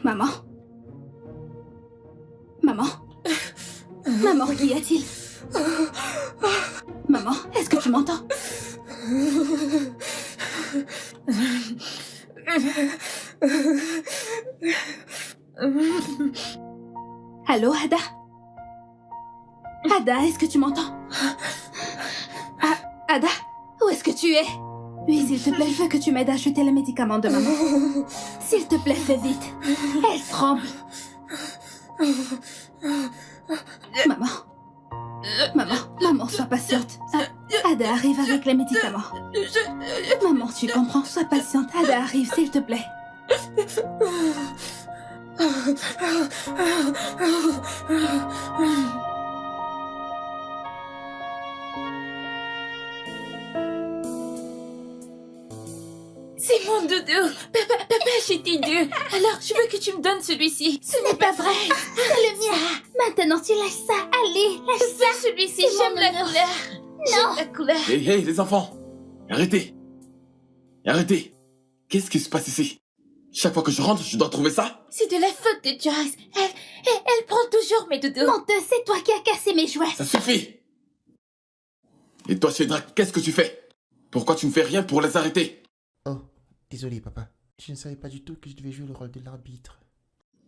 Maman? Maman? Maman, qu'y a-t-il? Maman, est-ce que tu m'entends? Allô, Ada? Ada, est-ce que tu m'entends? Ada, où est-ce que tu es? Oui, s'il te plaît, je veux que tu m'aides à acheter les médicaments de maman. S'il te plaît, fais vite. Elle tremble. Maman. Maman, sois patiente. Ada arrive avec les médicaments. Maman, tu comprends, sois patiente. Ada arrive, s'il te plaît. C'est mon doudou. Papa, j'étais Dieu. Alors, je veux que tu me donnes celui-ci. Ce n'est pas vrai. C'est le mien. Maintenant, tu lâches ça. Allez, lâche ça. Celui-ci, j'aime la couleur. Non. J'aime la couleur. Hey, les enfants! Arrêtez! Arrêtez! Qu'est-ce qui se passe ici? Chaque fois que je rentre, je dois trouver ça? C'est de la faute de Joyce. Elle prend toujours mes doudous. Menteuse, c'est toi qui as cassé mes jouets. Ça suffit! Et toi, Cédra, qu'est-ce que tu fais? Pourquoi tu ne fais rien pour les arrêter? Oh, désolé papa. Je ne savais pas du tout que je devais jouer le rôle de l'arbitre.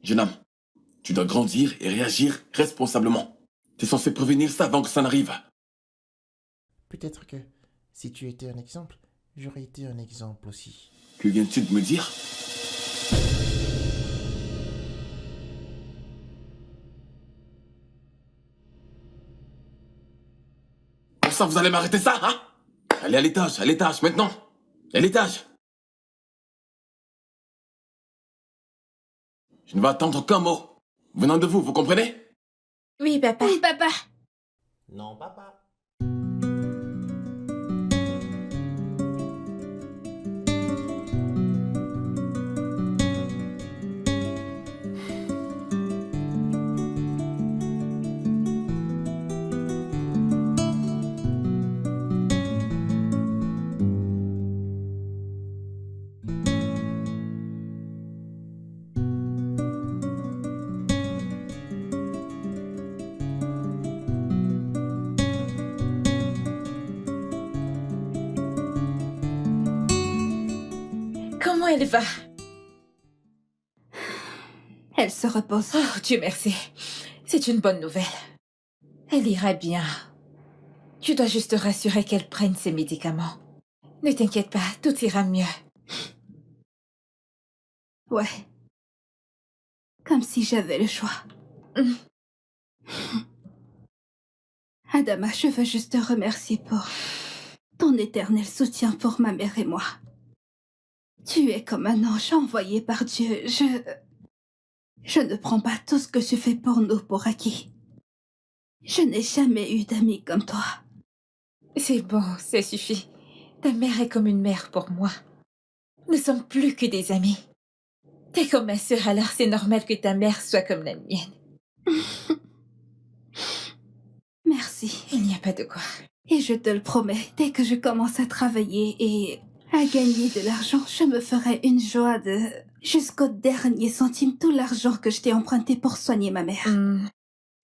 Jeune homme, tu dois grandir et réagir responsablement. Tu es censé prévenir ça avant que ça n'arrive. Peut-être que, si tu étais un exemple, j'aurais été un exemple aussi. Que viens-tu de me dire? Pour ça, vous allez m'arrêter ça, hein? Allez à l'étage, maintenant! À l'étage! Je ne vais attendre qu'un mot. Venant de vous, vous comprenez? Oui, papa. Oui, papa. Non papa. Comment elle va? Elle se repose. Oh, Dieu merci. C'est une bonne nouvelle. Elle ira bien. Tu dois juste te rassurer qu'elle prenne ses médicaments. Ne t'inquiète pas, tout ira mieux. Ouais. Comme si j'avais le choix. Adama, je veux juste te remercier pour ton éternel soutien pour ma mère et moi. Tu es comme un ange envoyé par Dieu. Je ne prends pas tout ce que tu fais pour nous pour acquis. Je n'ai jamais eu d'amis comme toi. C'est bon, ça suffit. Ta mère est comme une mère pour moi. Nous sommes plus que des amis. T'es comme ma sœur, alors c'est normal que ta mère soit comme la mienne. Merci. Il n'y a pas de quoi. Et je te le promets, dès que je commence à travailler et à gagner de l'argent, je me ferai une joie de... jusqu'au dernier centime, tout l'argent que je t'ai emprunté pour soigner ma mère.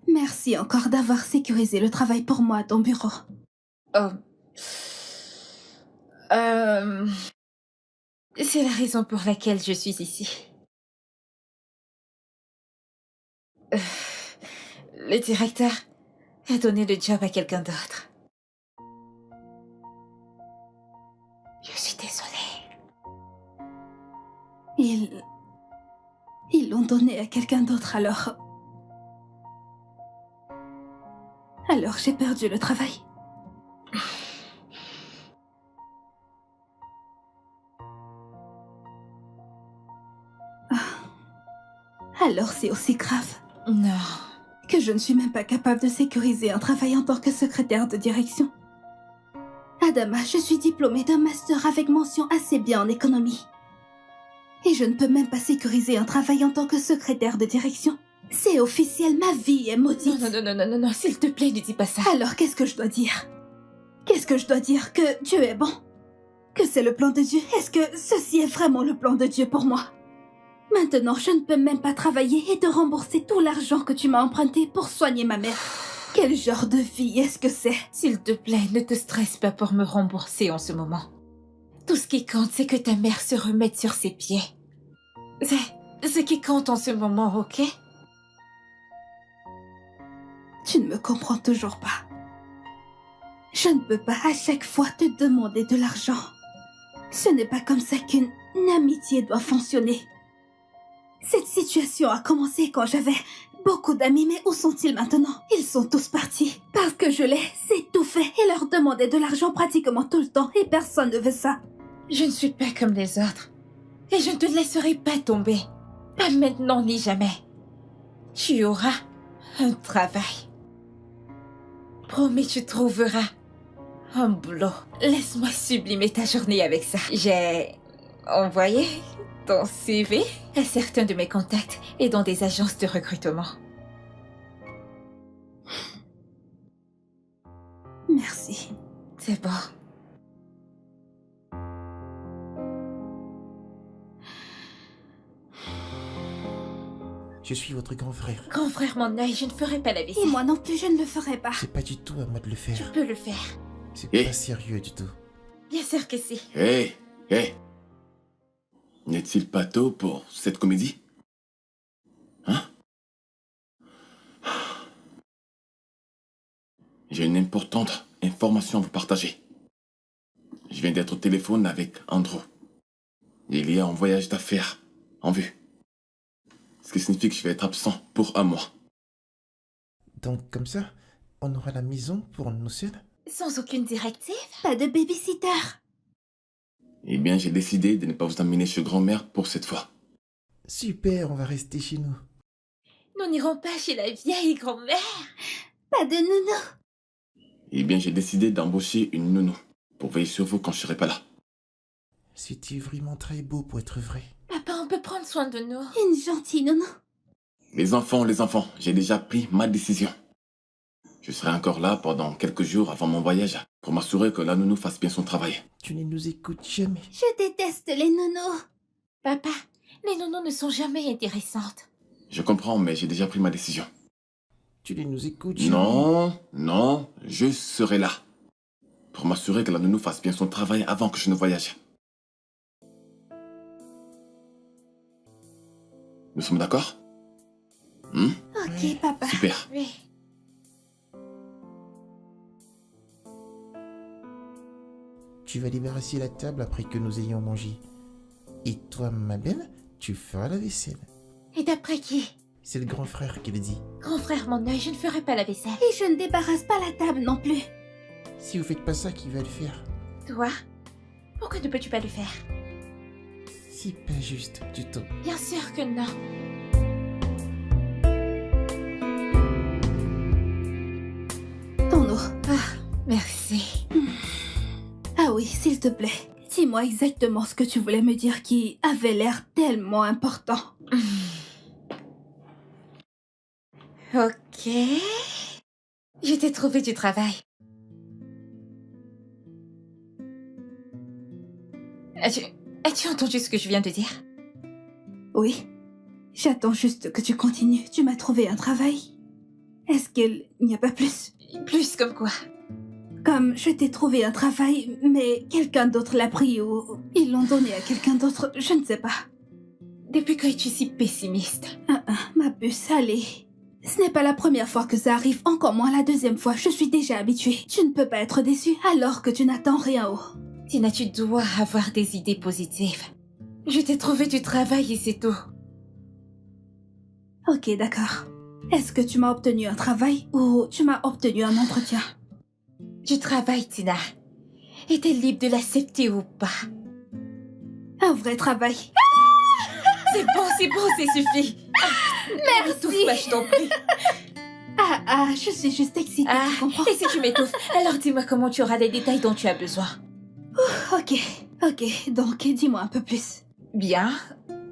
Merci encore d'avoir sécurisé le travail pour moi à ton bureau. Oh. C'est la raison pour laquelle je suis ici. Le directeur a donné le job à quelqu'un d'autre. Je suis désolée. Ils l'ont donné à quelqu'un d'autre alors... Alors j'ai perdu le travail. Alors c'est aussi grave. Non. Que je ne suis même pas capable de sécuriser un travail en tant que secrétaire de direction. Adama, je suis diplômée d'un master avec mention assez bien en économie. Et je ne peux même pas sécuriser un travail en tant que secrétaire de direction. C'est officiel, ma vie est maudite. Non, s'il te plaît, ne dis pas ça. Alors qu'est-ce que je dois dire? Qu'est-ce que je dois dire? Que Dieu est bon? Que c'est le plan de Dieu? Est-ce que ceci est vraiment le plan de Dieu pour moi? Maintenant, je ne peux même pas travailler et te rembourser tout l'argent que tu m'as emprunté pour soigner ma mère. Quel genre de vie est-ce que c'est? S'il te plaît, ne te stresse pas pour me rembourser en ce moment. Tout ce qui compte, c'est que ta mère se remette sur ses pieds. C'est ce qui compte en ce moment, ok? Tu ne me comprends toujours pas. Je ne peux pas à chaque fois te demander de l'argent. Ce n'est pas comme ça qu'une amitié doit fonctionner. Cette situation a commencé quand j'avais beaucoup d'amis, mais où sont-ils maintenant? Ils sont tous partis. Parce que je les étouffais et leur demandais de l'argent pratiquement tout le temps et personne ne veut ça. Je ne suis pas comme les autres. Et je ne te laisserai pas tomber. Pas maintenant ni jamais. Tu auras un travail. Promis, tu trouveras un boulot. Laisse-moi sublimer ta journée avec ça. J'ai envoyé ton CV à certains de mes contacts et dans des agences de recrutement. Merci. C'est bon. Je suis votre grand frère. Grand frère, mon œil, je ne ferai pas la Et vaisselle. moi non plus, je ne le ferai pas. C'est pas du tout à moi de le Je faire. peux le faire. C'est Eh. pas sérieux du tout. Bien sûr que si. Hé, hé. N'est-il pas tôt pour cette comédie? Hein? J'ai une importante information à vous partager. Je viens d'être au téléphone avec Andrew. Il y a un voyage d'affaires en vue. Ce qui signifie que je vais être absent pour un mois. Donc comme ça, on aura la maison pour nous seuls? Sans aucune directive? Pas de babysitter. Eh bien, j'ai décidé de ne pas vous emmener chez grand-mère pour cette fois. Super, on va rester chez nous. Nous n'irons pas chez la vieille grand-mère. Pas de nounou. Eh bien, j'ai décidé d'embaucher une nounou pour veiller sur vous quand je serai pas là. C'était vraiment très beau pour être vrai. Papa, on peut prendre soin de nous. Une gentille nounou. Les enfants, j'ai déjà pris ma décision. Je serai encore là pendant quelques jours avant mon voyage pour m'assurer que la nounou fasse bien son travail. Tu ne nous écoutes jamais. Je déteste les nounous. Papa, les nounous ne sont jamais intéressantes. Je comprends, mais j'ai déjà pris ma décision. Tu ne nous écoutes jamais. Non, je serai là pour m'assurer que la nounou fasse bien son travail avant que je ne voyage. Nous sommes d'accord? Ok, Ouais. papa. Super. Oui. Tu vas débarrasser la table après que nous ayons mangé. Et toi, ma belle, tu feras la vaisselle. Et d'après qui? C'est le grand frère qui le dit. Grand frère, mon œil, je ne ferai pas la vaisselle. Et je ne débarrasse pas la table non plus. Si vous faites pas ça, qui va le faire? Toi? Pourquoi ne peux-tu pas le faire? C'est pas juste du tout. Bien sûr que non. Ton eau. Merci. Ah oui, s'il te plaît. Dis-moi exactement ce que tu voulais me dire qui avait l'air tellement important. Ok. Je t'ai trouvé du travail. As-tu entendu ce que je viens de dire? Oui. J'attends juste que tu continues. Tu m'as trouvé un travail. Est-ce qu'il n'y a pas plus? Plus comme quoi? Comme je t'ai trouvé un travail, mais quelqu'un d'autre l'a pris ou ils l'ont donné à quelqu'un d'autre, je ne sais pas. Depuis quand es-tu si pessimiste? Ma puce, allez. Ce n'est pas la première fois que ça arrive, encore moins la deuxième fois. Je suis déjà habituée. Tu ne peux pas être déçue alors que tu n'attends rien haut. Tina, tu dois avoir des idées positives. Je t'ai trouvé du travail et c'est tout. Ok, d'accord. Est-ce que tu m'as obtenu un travail ou tu m'as obtenu un entretien? Du travail, Tina. Et t'es libre de l'accepter ou pas. Un vrai travail. C'est bon, c'est suffit. Merci. Pas, je t'en prie. Je suis juste excitée, Ah, tu comprends? et si tu m'étouffes, alors dis-moi comment tu auras les détails dont tu as besoin. Ok, donc dis-moi un peu plus. Bien,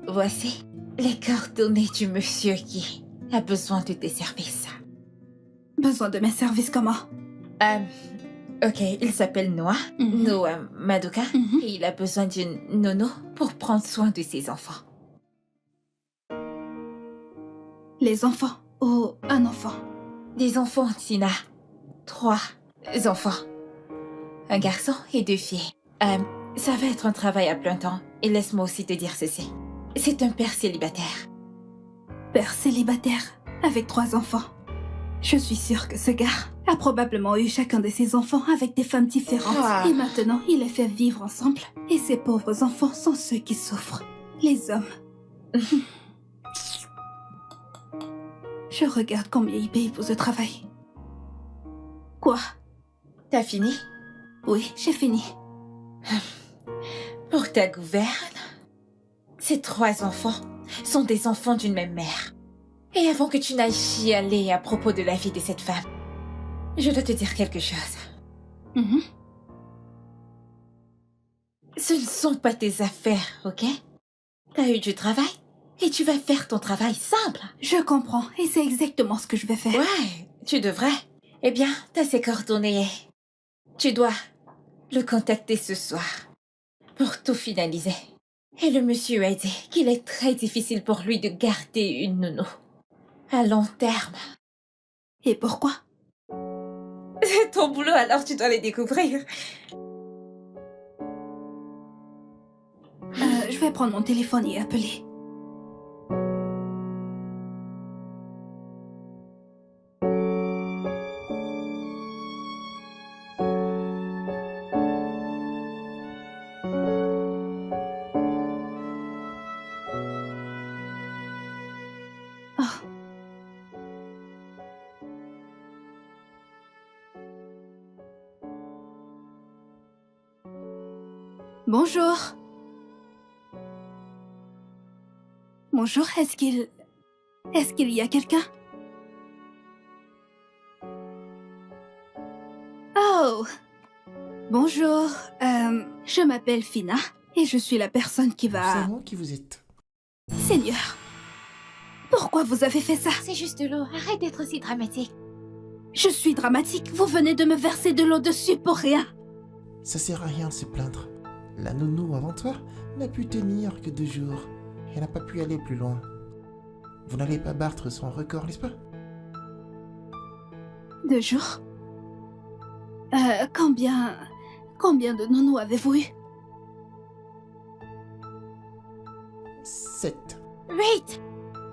voici les coordonnées du monsieur qui a besoin de tes services. Besoin de mes services comment? Ok, il s'appelle Noah, Mhm. Noah Madoka, Mhm. et il a besoin d'une nono pour prendre soin de ses enfants. Les enfants ou un enfant? Des enfants, Tina. 3 enfants. Un garçon et 2 filles. Ça va être un travail à plein temps. Et laisse-moi aussi te dire ceci. C'est un père célibataire. Père célibataire, avec 3 enfants. Je suis sûre que ce gars a probablement eu chacun de ses enfants avec des femmes différentes. Ah. Et maintenant, il les fait vivre ensemble. Et ces pauvres enfants sont ceux qui souffrent. Les hommes. Je regarde combien il paye pour ce travail. Quoi? T'as fini? Oui, j'ai fini. Pour ta gouverne, ces 3 enfants sont des enfants d'une même mère. Et avant que tu n'ailles chialer à propos de la vie de cette femme, je dois te dire quelque chose. Mhm. Ce ne sont pas tes affaires, ok? T'as eu du travail et tu vas faire ton travail simple. Je comprends, et c'est exactement ce que je vais faire. Ouais, tu devrais. Eh bien, t'as ses coordonnées. Tu dois le contacter ce soir pour tout finaliser. Et le monsieur a dit qu'il est très difficile pour lui de garder une nounou à long terme. Et pourquoi? C'est ton boulot, alors tu dois les découvrir. Je vais prendre mon téléphone et appeler. Oh. Bonjour. Bonjour, est-ce qu'il y a quelqu'un? Oh. Bonjour, je m'appelle Fina et je suis la personne qui va... C'est moi qui vous êtes. Seigneur, pourquoi vous avez fait ça? C'est juste de l'eau, arrête d'être si dramatique. Je suis dramatique, vous venez de me verser de l'eau dessus pour rien. Ça sert à rien de se plaindre. La nounou avant toi n'a pu tenir que 2 jours. Elle n'a pas pu aller plus loin. Vous n'allez pas battre son record, n'est-ce pas? 2 jours? Combien de nounous avez-vous eu? 7. 8.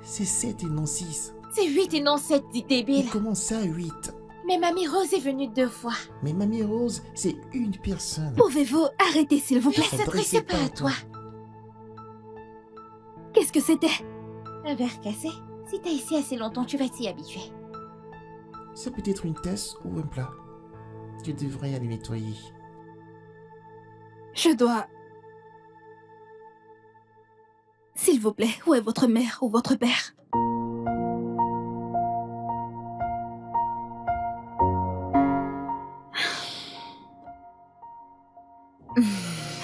C'est 7 et non 6. C'est 8 et non 7, dit débile. Et comment ça, 8? Mais Mamie Rose est venue 2 fois. Mais Mamie Rose, c'est une personne. Pouvez-vous arrêter, s'il vous plaît? Elle s'adressait pas à toi. Qu'est-ce que c'était? Un verre cassé. Si t'es ici assez longtemps, tu vas t'y habituer. C'est peut-être une tasse ou un plat. Tu devrais aller nettoyer. Je dois... S'il vous plaît, où est votre mère ou votre père?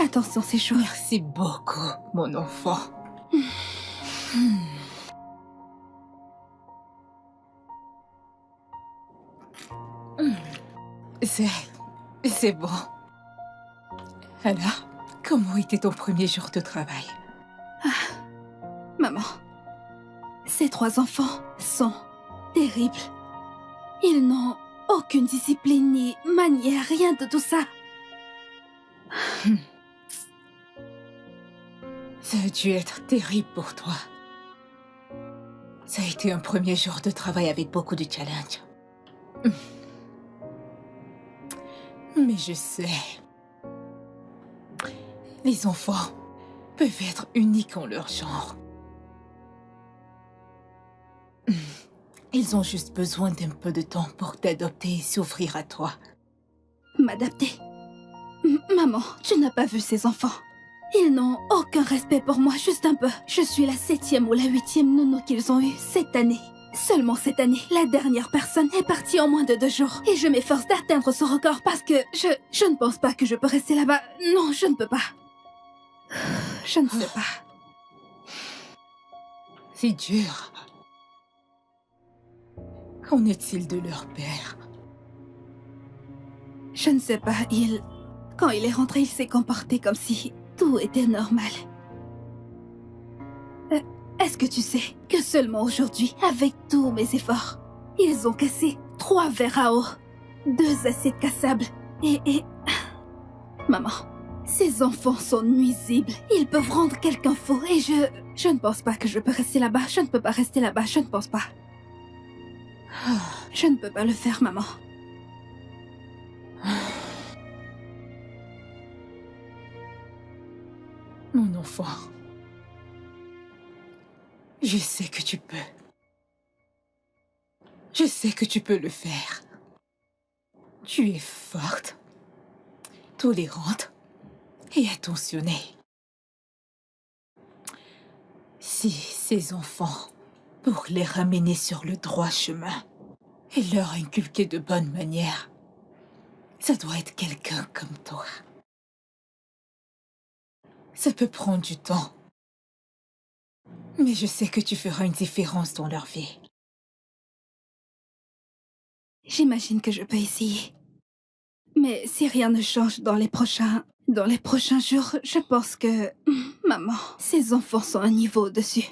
Attention, c'est chaud. Merci beaucoup, mon enfant. C'est bon. Alors, comment était ton premier jour de travail? Maman, ces 3 enfants sont terribles. Ils n'ont aucune discipline ni manière, rien de tout ça. Ça a dû être terrible pour toi. Ça a été un premier jour de travail avec beaucoup de challenges. Mais je sais. Les enfants peuvent être uniques en leur genre. Ils ont juste besoin d'un peu de temps pour t'adopter et s'ouvrir à toi. M'adapter. Maman, tu n'as pas vu ces enfants. Ils n'ont aucun respect pour moi, juste un peu. Je suis la 7e ou la 8e nounou qu'ils ont eue cette année. Seulement cette année, la dernière personne est partie en moins de 2 jours. Et je m'efforce d'atteindre ce record parce que je ne pense pas que je peux rester là-bas. Non, je ne peux pas. Je ne sais pas. C'est dur. Qu'en est-il de leur père? Je ne sais pas, quand il est rentré, il s'est comporté comme si tout était normal. Est-ce que tu sais que seulement aujourd'hui, avec tous mes efforts, ils ont cassé 3 verres à eau, 2 assiettes cassables et... Maman, ces enfants sont nuisibles. Ils peuvent rendre quelqu'un fou et je ne pense pas que je peux rester là-bas. Je ne peux pas rester là-bas, je ne pense pas. Je ne peux pas le faire, maman. Mon enfant, je sais que tu peux. Je sais que tu peux le faire. Tu es forte, tolérante et attentionnée. Si ces enfants, pour les ramener sur le droit chemin et leur inculquer de bonnes manières, ça doit être quelqu'un comme toi. Ça peut prendre du temps, mais je sais que tu feras une différence dans leur vie. J'imagine que je peux essayer. Mais si rien ne change dans les prochains jours, je pense que... Maman, ces enfants sont un niveau au-dessus.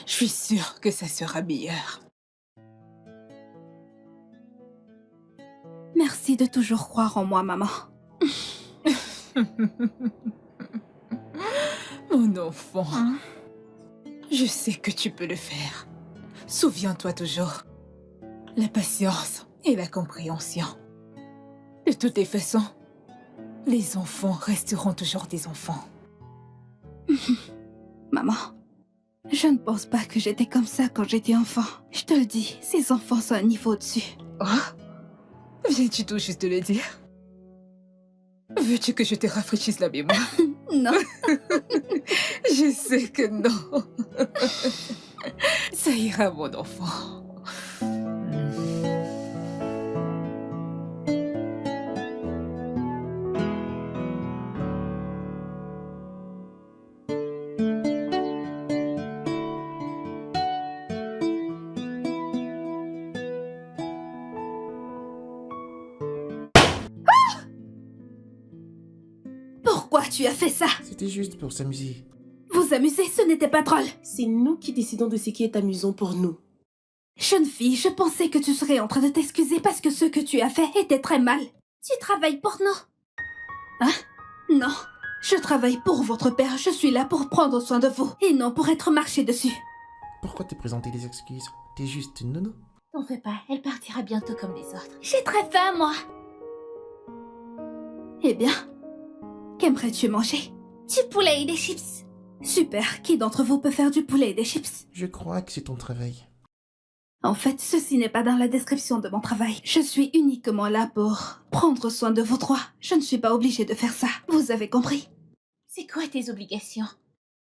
Je suis sûre que ça sera meilleur. Merci de toujours croire en moi, maman. Mon enfant, je sais que tu peux le faire. Souviens-toi toujours. La patience et la compréhension. De toutes les façons, les enfants resteront toujours des enfants. Maman, je ne pense pas que j'étais comme ça quand j'étais enfant. Je te le dis, ces enfants sont un niveau au-dessus. Oh, viens-tu tout juste de le dire? Veux-tu que je te rafraîchisse la mémoire? Non. Je sais que non. Ça ira, mon enfant. Pourquoi tu as fait ça? C'était juste pour s'amuser. Vous amuser, ce n'était pas drôle. C'est nous qui décidons de ce qui est amusant pour nous. Jeune fille, je pensais que tu serais en train de t'excuser parce que ce que tu as fait était très mal. Tu travailles pour nous. Hein? Non. Je travaille pour votre père. Je suis là pour prendre soin de vous et non pour être marché dessus. Pourquoi te présenter des excuses? T'es juste une nounou. T'en fais pas, elle partira bientôt comme les autres. J'ai très faim, moi. Eh bien, qu'aimerais-tu manger? Du poulet et des chips. Super. Qui d'entre vous peut faire du poulet et des chips? Je crois que c'est ton travail. En fait, ceci n'est pas dans la description de mon travail. Je suis uniquement là pour prendre soin de vous trois. Je ne suis pas obligée de faire ça. Vous avez compris? C'est quoi tes obligations?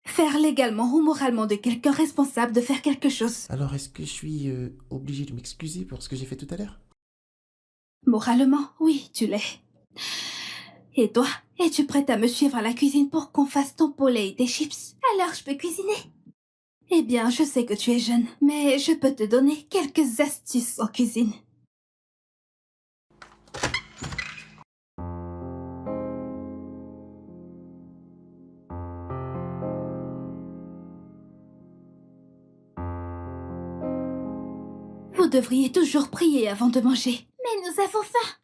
Faire légalement ou moralement de quelqu'un responsable de faire quelque chose. Alors est-ce que je suis obligé de m'excuser pour ce que j'ai fait tout à l'heure? Moralement, oui, tu l'es. Et toi, es-tu prête à me suivre à la cuisine pour qu'on fasse ton poulet et tes chips? Alors je peux cuisiner. Eh bien, je sais que tu es jeune, mais je peux te donner quelques astuces en cuisine. Vous devriez toujours prier avant de manger. Mais nous avons faim.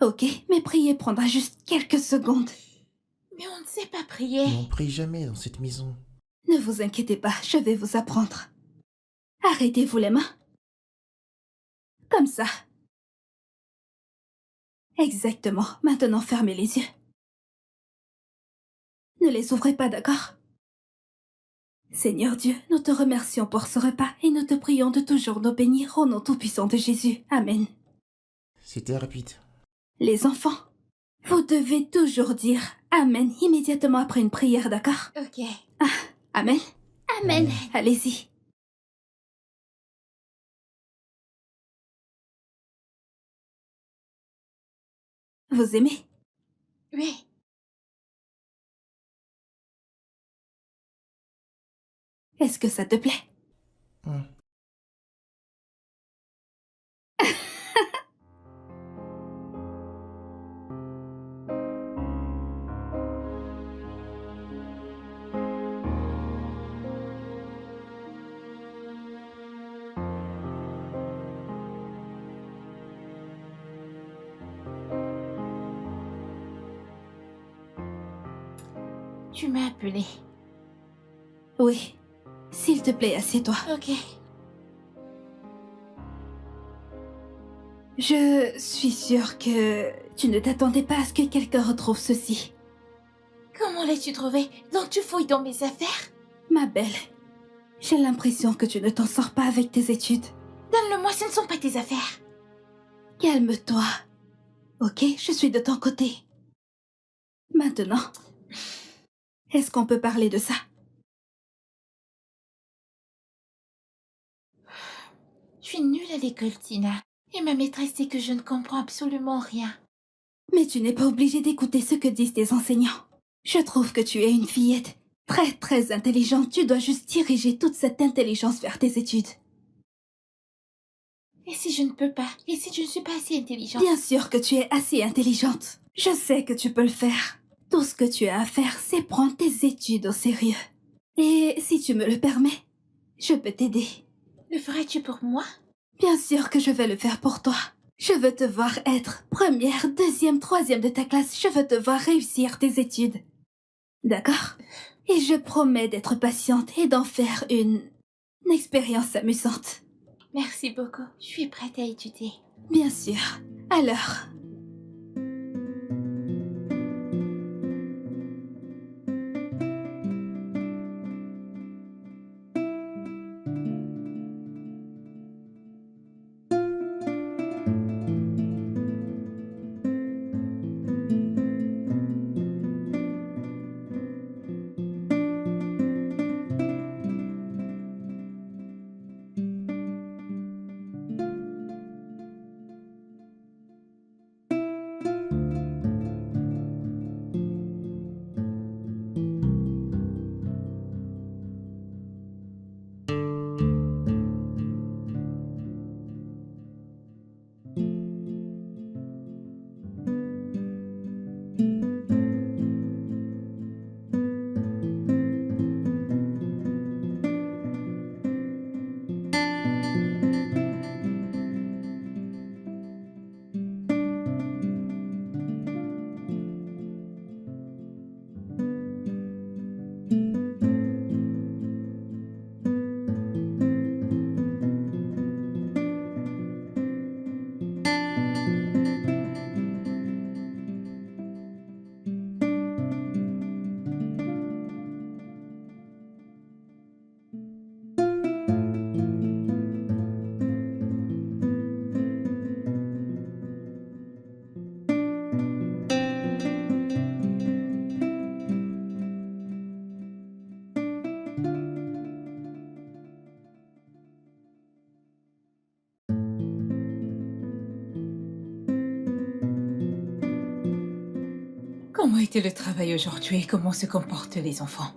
Ok, mais prier prendra juste quelques secondes. Mais on ne sait pas prier. Mais on prie jamais dans cette maison. Ne vous inquiétez pas, je vais vous apprendre. Arrêtez-vous les mains. Comme ça. Exactement. Maintenant, fermez les yeux. Ne les ouvrez pas, d'accord? Seigneur Dieu, nous te remercions pour ce repas et nous te prions de toujours nous bénir au nom tout-puissant de Jésus. Amen. C'était rapide. Les enfants, vous devez toujours dire Amen immédiatement après une prière, d'accord? Ok. Amen. Amen. Allez-y. Vous aimez? Oui. Est-ce que ça te plaît? Hum. Tu m'as appelé. Oui. S'il te plaît, assieds-toi. Ok. Je suis sûre que tu ne t'attendais pas à ce que quelqu'un retrouve ceci. Comment l'as-tu trouvé? Donc tu fouilles dans mes affaires? Ma belle, j'ai l'impression que tu ne t'en sors pas avec tes études. Donne-le-moi, ce ne sont pas tes affaires. Calme-toi. Ok, je suis de ton côté. Maintenant, est-ce qu'on peut parler de ça? Je suis nulle à l'école, Tina. Et ma maîtresse dit que je ne comprends absolument rien. Mais tu n'es pas obligée d'écouter ce que disent tes enseignants. Je trouve que tu es une fillette très très intelligente. Tu dois juste diriger toute cette intelligence vers tes études. Et si je ne peux pas? Et si je ne suis pas assez intelligente? Bien sûr que tu es assez intelligente. Je sais que tu peux le faire. Tout ce que tu as à faire, c'est prendre tes études au sérieux. Et si tu me le permets, je peux t'aider. Le ferais-tu pour moi? Bien sûr que je vais le faire pour toi. Je veux te voir être première, deuxième, troisième de ta classe. Je veux te voir réussir tes études. D'accord? Et je promets d'être patiente et d'en faire une expérience amusante. Merci beaucoup. Je suis prête à étudier. Bien sûr. Alors... Comment était le travail aujourd'hui et comment se comportent les enfants?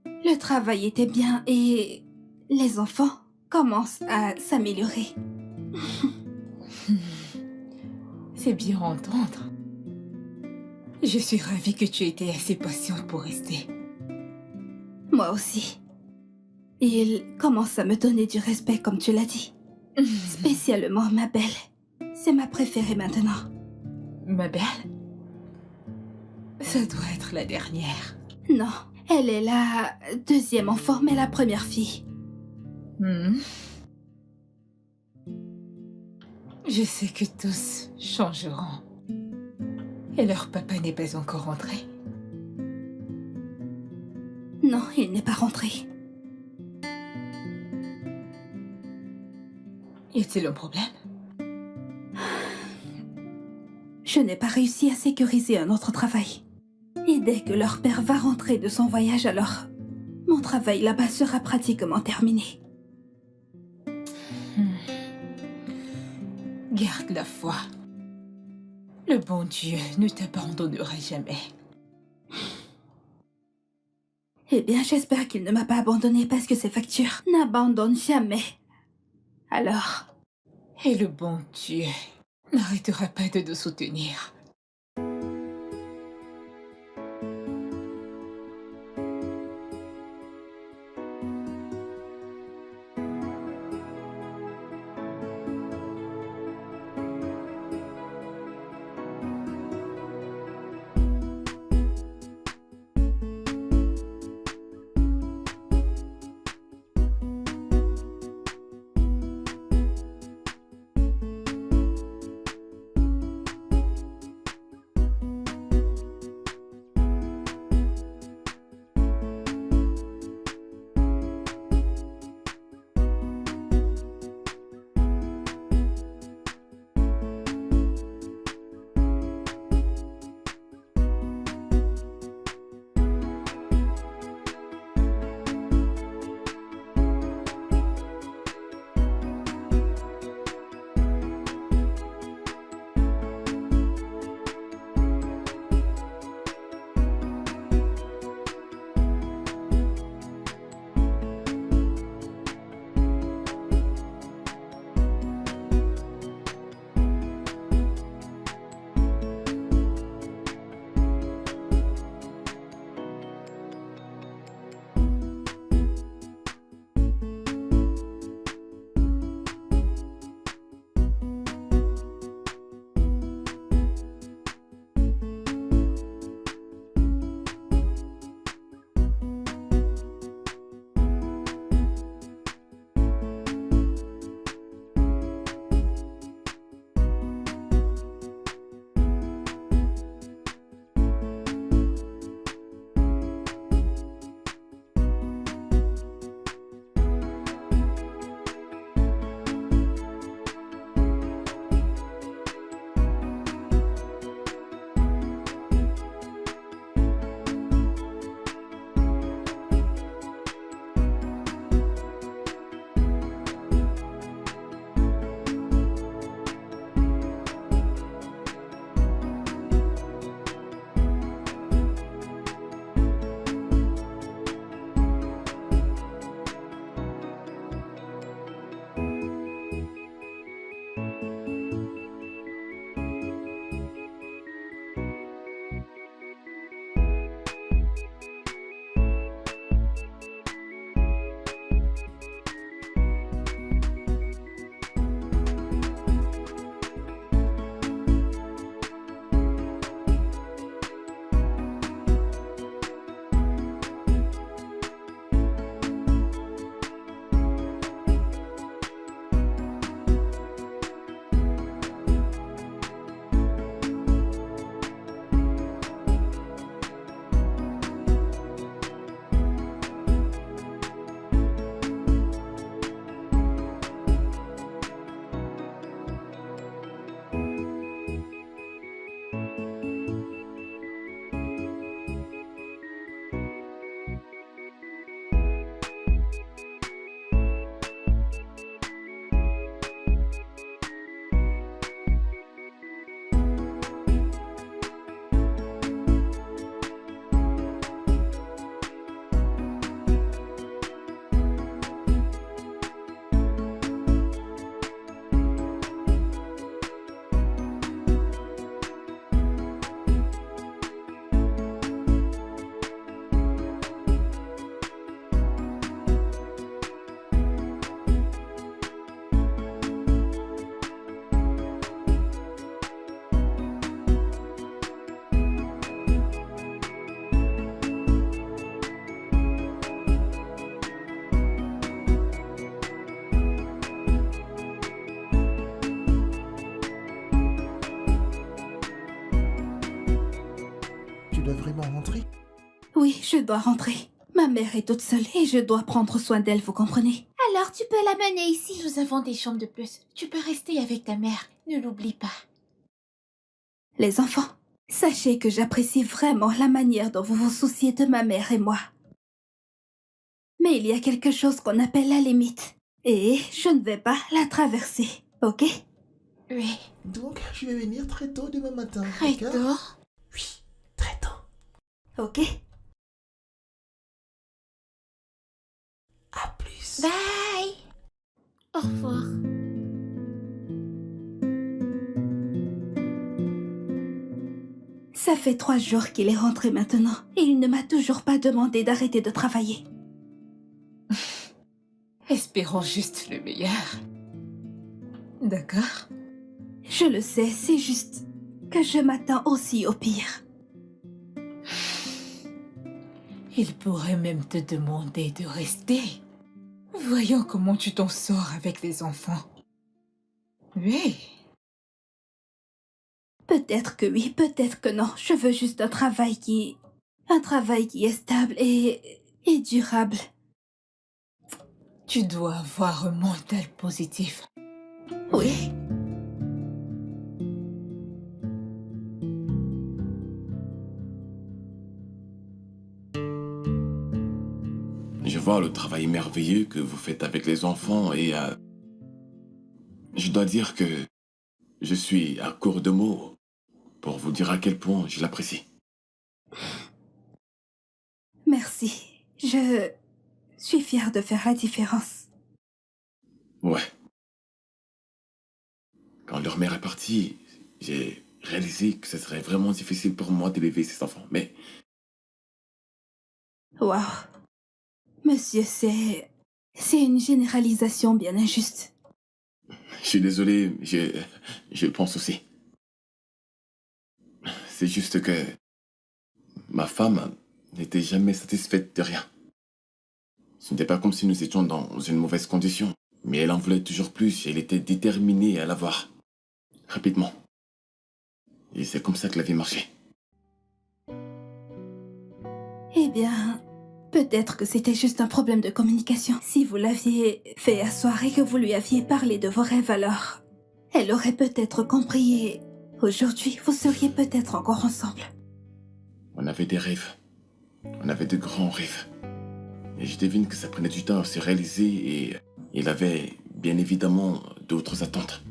Le travail était bien et les enfants commencent à s'améliorer. C'est bien à entendre. Je suis ravie que tu aies été assez patiente pour rester. Moi aussi. Ils commencent à me donner du respect comme tu l'as dit. Spécialement ma belle. C'est ma préférée maintenant. Ma belle? Ça doit être la dernière. Non, elle est la deuxième enfant, mais la première fille. Je sais que tous changeront. Et leur papa n'est pas encore rentré. Non, il n'est pas rentré. Y a-t-il un problème? Je n'ai pas réussi à sécuriser un autre travail. Et dès que leur père va rentrer de son voyage, alors mon travail là-bas sera pratiquement terminé. Garde la foi. Le bon Dieu ne t'abandonnera jamais. Eh bien, j'espère qu'il ne m'a pas abandonnée parce que ces factures n'abandonnent jamais. Alors... Et le bon Dieu n'arrêtera pas de nous soutenir. tu dois vraiment rentrer? Oui, je dois rentrer. Ma mère est toute seule et je dois prendre soin d'elle, vous comprenez? Alors tu peux l'amener ici. Nous avons des chambres de plus. Tu peux rester avec ta mère. Ne l'oublie pas. Les enfants, sachez que j'apprécie vraiment la manière dont vous vous souciez de ma mère et moi. Mais il y a quelque chose qu'on appelle la limite. Et je ne vais pas la traverser, ok? Oui. Donc, je vais venir très tôt demain matin, Très d'accord? tôt. Oui, très tôt. Ok? À plus. Bye. Au revoir. Ça fait 3 jours qu'il est rentré maintenant et il ne m'a toujours pas demandé d'arrêter de travailler. Espérons juste le meilleur. D'accord? Je le sais, c'est juste que je m'attends aussi au pire. Il pourrait même te demander de rester. Voyons comment tu t'en sors avec les enfants. Oui. Peut-être que oui, peut-être que non. Je veux juste un travail qui est stable et durable. Tu dois avoir un mental positif. Oui. Je vois le travail merveilleux que vous faites avec les enfants et je dois dire que je suis à court de mots pour vous dire à quel point je l'apprécie. Merci. Je suis fière de faire la différence. Ouais. Quand leur mère est partie, j'ai réalisé que ce serait vraiment difficile pour moi d'élever ces enfants. Mais Waouh. Monsieur, c'est une généralisation bien injuste. je suis désolé, je le pense aussi. C'est juste que ma femme n'était jamais satisfaite de rien. Ce n'était pas comme si nous étions dans une mauvaise condition, mais elle en voulait toujours plus et elle était déterminée à l'avoir. Rapidement. Et c'est comme ça que la vie marchait. Eh bien, peut-être que c'était juste un problème de communication. Si vous l'aviez fait asseoir et que vous lui aviez parlé de vos rêves alors, elle aurait peut-être compris et aujourd'hui, vous seriez peut-être encore ensemble. On avait des rêves. On avait de grands rêves. Et je devine que ça prenait du temps à se réaliser et il avait bien évidemment d'autres attentes.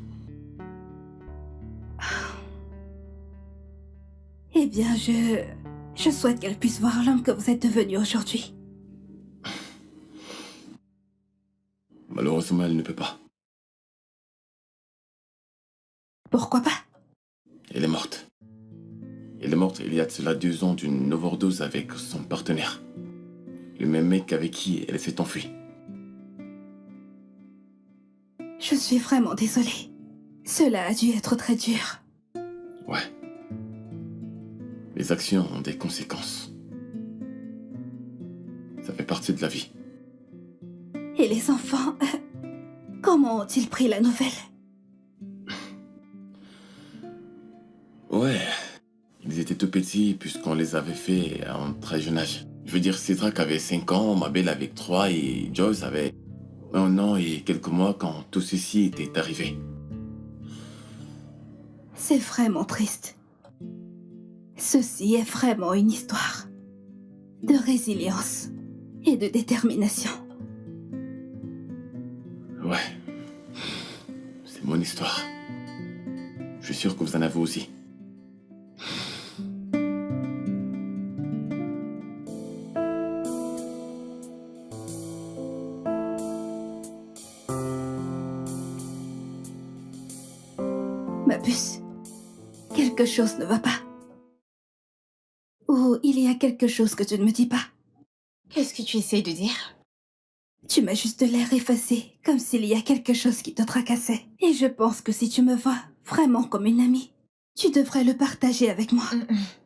Eh bien, je souhaite qu'elle puisse voir l'homme que vous êtes devenu aujourd'hui. Malheureusement, elle ne peut pas. Pourquoi pas? Elle est morte. Elle est morte il y a de cela 2 ans d'une overdose avec son partenaire. Le même mec avec qui elle s'est enfuie. Je suis vraiment désolée. Cela a dû être très dur. Ouais. Les actions ont des conséquences. Ça fait partie de la vie. Et les enfants, comment ont-ils pris la nouvelle? Ouais. Ils étaient tout petits puisqu'on les avait fait à un très jeune âge. Je veux dire, Cédric avait 5 ans, Mabel avait 3 et Joyce avait 1 an et quelques mois quand tout ceci était arrivé. C'est vraiment triste. Ceci est vraiment une histoire de résilience et de détermination. Ouais. C'est mon histoire. Je suis sûr que vous en avez aussi. Ma puce, quelque chose ne va pas. Ou il y a quelque chose que tu ne me dis pas. Qu'est-ce que tu essayes de dire? Tu m'as juste l'air effacé, comme s'il y a quelque chose qui te tracassait. Et je pense que si tu me vois vraiment comme une amie, tu devrais le partager avec moi.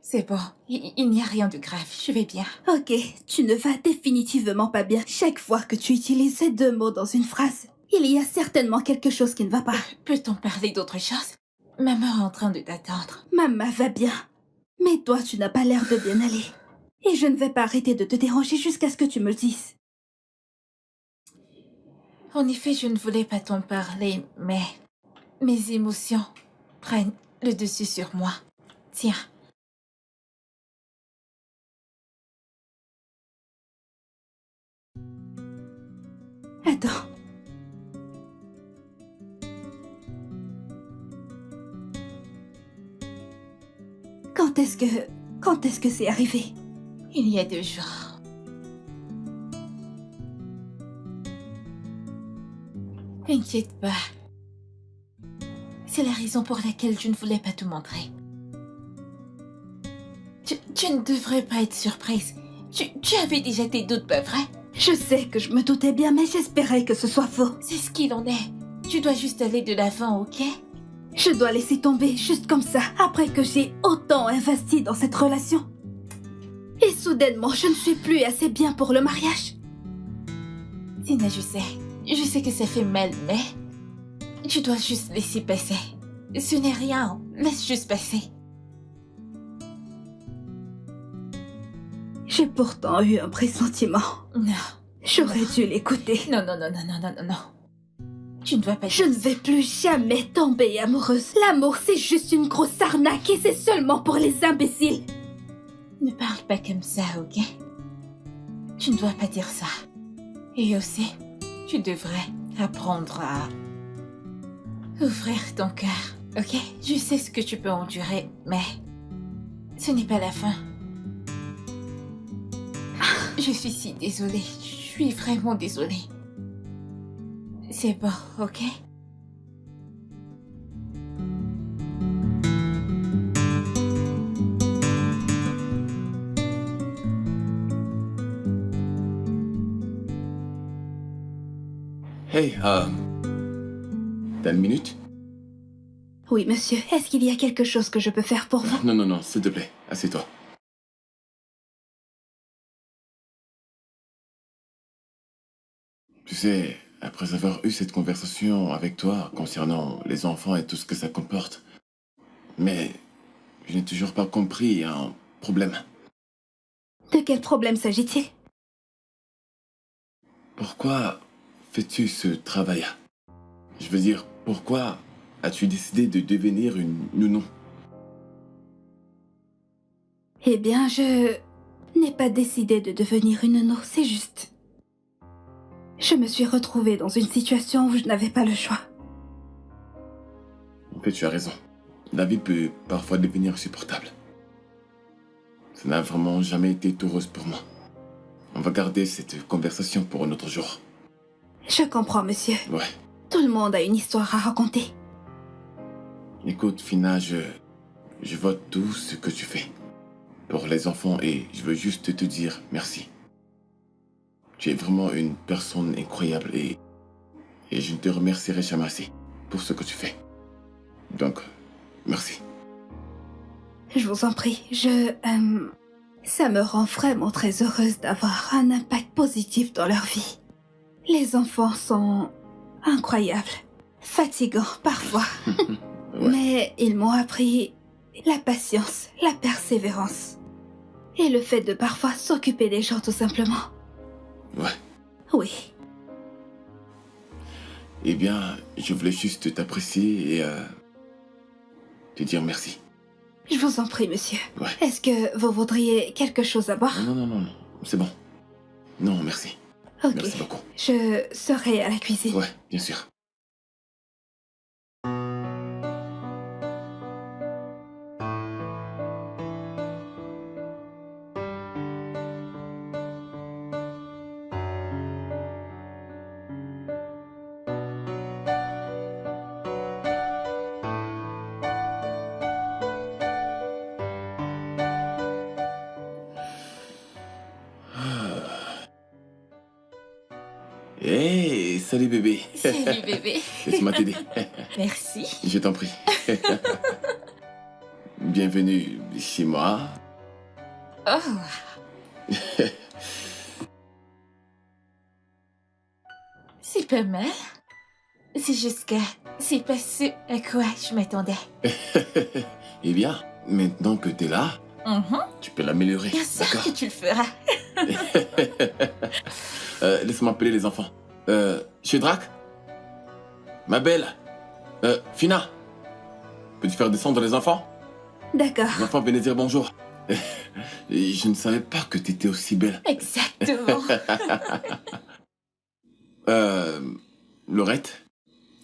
C'est bon. Il n'y a rien de grave. Je vais bien. Ok, tu ne vas définitivement pas bien. Chaque fois que tu utilises ces 2 mots dans une phrase, il y a certainement quelque chose qui ne va pas. Peut-on parler d'autre chose? Maman est en train de t'attendre. Maman va bien. Mais toi, tu n'as pas l'air de bien aller. Et je ne vais pas arrêter de te déranger jusqu'à ce que tu me le dises. En effet, je ne voulais pas t'en parler, mais mes émotions prennent le dessus sur moi. Tiens. Attends. Quand est-ce que c'est arrivé? Il y a 2 jours. T'inquiète pas. C'est la raison pour laquelle je ne voulais pas te montrer. Tu ne devrais pas être surprise. Tu avais déjà tes doutes, pas vrai? Je sais que je me doutais bien, mais j'espérais que ce soit faux. C'est ce qu'il en est. Tu dois juste aller de l'avant, ok? Je dois laisser tomber juste comme ça, après que j'ai autant investi dans cette relation. Et soudainement, je ne suis plus assez bien pour le mariage. Tina, je sais que ça fait mal, mais tu dois juste laisser passer. Ce n'est rien, laisse juste passer. J'ai pourtant eu un pressentiment. Non. J'aurais dû l'écouter. Non. Tu ne dois pas Je dire ne vais plus jamais tomber amoureuse. L'amour, c'est juste une grosse arnaque et c'est seulement pour les imbéciles. Ne parle pas comme ça, ok? Tu ne dois pas dire ça. Et aussi, tu devrais apprendre à ouvrir ton cœur, ok? Je sais ce que tu peux endurer, mais ce n'est pas la fin. Je suis si désolée. Je suis vraiment désolée. C'est bon, ok? Hey, t'as une minute? Oui, monsieur. Est-ce qu'il y a quelque chose que je peux faire pour vous? Non, s'il te plaît, assieds-toi. Tu sais, après avoir eu cette conversation avec toi concernant les enfants et tout ce que ça comporte, mais je n'ai toujours pas compris un problème. De quel problème s'agit-il? Pourquoi fais-tu ce travail? Je veux dire, pourquoi as-tu décidé de devenir une nounou? Eh bien, je n'ai pas décidé de devenir une nounou, c'est juste. Je me suis retrouvée dans une situation où je n'avais pas le choix. En fait, tu as raison. La vie peut parfois devenir insupportable. Ça n'a vraiment jamais été tout rose pour moi. On va garder cette conversation pour un autre jour. Je comprends, monsieur. Ouais. Tout le monde a une histoire à raconter. Écoute, Fina, je vois tout ce que tu fais pour les enfants et je veux juste te dire merci. Tu es vraiment une personne incroyable et je ne te remercierai jamais assez pour ce que tu fais. Donc, merci. Je vous en prie, ça me rend vraiment très heureuse d'avoir un impact positif dans leur vie. Les enfants sont incroyables, fatigants parfois, Ouais. mais ils m'ont appris la patience, la persévérance et le fait de parfois s'occuper des gens tout simplement. Ouais. Oui, Eh bien, je voulais juste t'apprécier et te dire merci. je vous en prie, monsieur. Ouais. Est-ce que vous voudriez quelque chose à boire? Non. C'est bon. Non, merci. Ok, Merci beaucoup. je serai à la cuisine. Ouais, bien sûr. Hey, salut bébé. Salut bébé. Laisse-moi t'aider. Merci. Je t'en prie. Bienvenue chez moi. Oh. C'est pas mal. C'est juste que c'est pas ce à quoi je m'attendais. Eh bien, maintenant que t'es là, Tu peux l'améliorer, Bien sûr d'accord? que tu le feras. Laisse-moi appeler les enfants. Shedrak? Ma belle? Fina? Peux-tu faire descendre les enfants? D'accord. Les enfants, venez dire bonjour. Et je ne savais pas que tu étais aussi belle. Exactement. Laurette,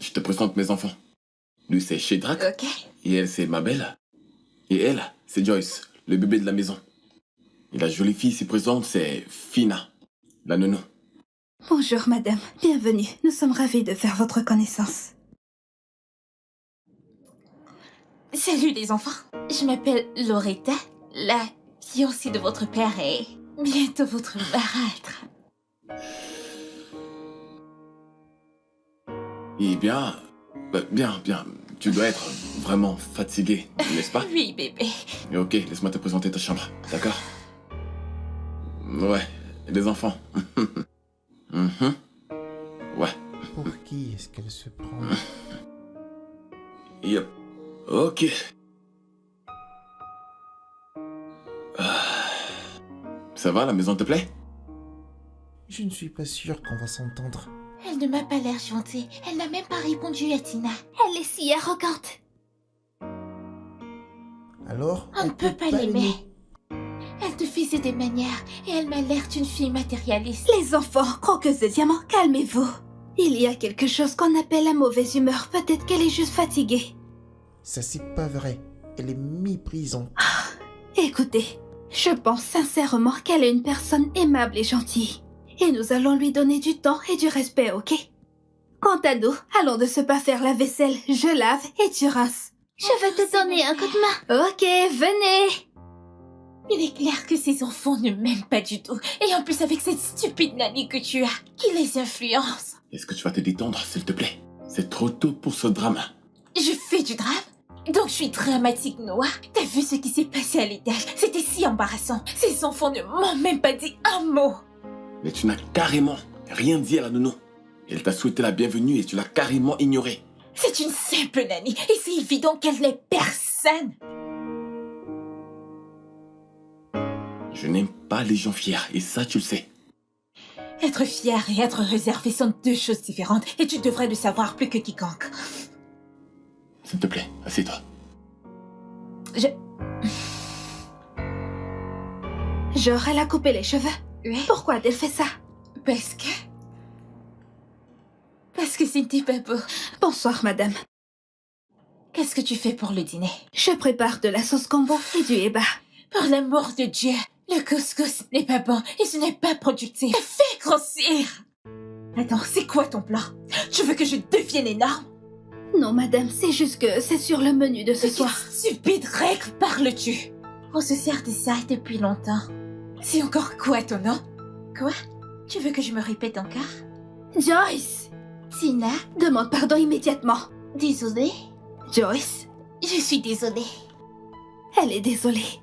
je te présente mes enfants. Lui, c'est Shedrak. Ok. Et elle, c'est ma belle. Et elle, c'est Joyce, le bébé de la maison. Et la jolie fille ici présente, c'est Fina, la nounou. Bonjour, madame. Bienvenue. Nous sommes ravis de faire votre connaissance. Salut les enfants. Je m'appelle Loretta, la fiancée de votre père et bientôt votre marâtre. Et bien, bien. Tu dois être vraiment fatigué, n'est-ce pas? Oui, bébé. Et ok, laisse-moi te présenter ta chambre, d'accord? Ouais, et les enfants. Mhm. Ouais, Pour qui est-ce qu'elle se prend? yep. Ok. Ah. Ça va, la maison te plaît? Je ne suis pas sûr qu'on va s'entendre. Elle ne m'a pas l'air gentille. Elle n'a même pas répondu à Tina. Elle est si arrogante. Alors, On ne peut pas l'aimer. Elle te faisait des manières et elle m'a l'air d'une fille matérialiste. Les enfants, croqueuses de diamants, calmez-vous. Il y a quelque chose qu'on appelle la mauvaise humeur. Peut-être qu'elle est juste fatiguée. Ça, c'est pas vrai. Elle est méprisante. Écoutez, je pense sincèrement qu'elle est une personne aimable et gentille. Et nous allons lui donner du temps et du respect, ok? Quant à nous, allons de ce pas faire la vaisselle, je lave et tu rinces. Je vais te donner un coup de main. Ok, venez. Il est clair que ces enfants ne m'aiment pas du tout. Et en plus avec cette stupide nanny que tu as, qui les influence. Est-ce que tu vas te détendre, s'il te plaît? C'est trop tôt pour ce drame. Je fais du drame? Donc je suis dramatique, Noah. T'as vu ce qui s'est passé à l'étage? C'était si embarrassant. Ces enfants ne m'ont même pas dit un mot. Mais tu n'as carrément rien dit à la nounou. Elle t'a souhaité la bienvenue et tu l'as carrément ignorée. C'est une simple nanny et c'est évident qu'elle n'est personne. Je n'aime pas les gens fiers et ça tu le sais. Être fier et être réservé sont deux choses différentes et tu devrais le savoir plus que quiconque. S'il te plaît, assieds-toi. Genre, elle a coupé les cheveux. Oui. Pourquoi a-t-elle fait ça? Parce que c'était pas beau. Bonsoir, madame. Qu'est-ce que tu fais pour le dîner? Je prépare de la sauce combo et du eba. Par l'amour de Dieu, le couscous n'est pas bon et ce n'est pas productif. Fais grossir! Attends, c'est quoi ton plan? Tu veux que je devienne énorme? Non, madame, c'est juste que c'est sur le menu de ce De soir. quelle stupide règle parles-tu? On se sert de ça depuis longtemps. C'est encore quoi ton nom? Quoi? Tu veux que je me répète encore? Joyce! Tina? Demande pardon immédiatement. Désolée? Joyce, Je suis désolée. elle est désolée.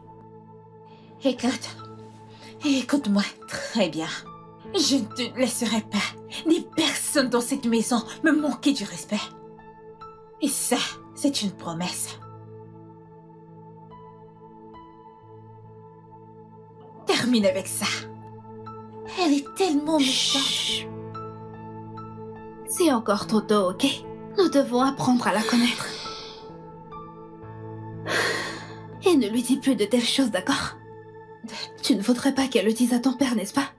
Écoute-moi très bien. Je ne te laisserai pas, ni personne dans cette maison, me manquer du respect. Et ça, c'est une promesse. Termine avec ça. Elle est tellement méchante. Chut. C'est encore trop tôt, ok? Nous devons apprendre à la connaître. Et ne lui dis plus de telles choses, d'accord? Tu ne voudrais pas qu'elle le dise à ton père, n'est-ce pas?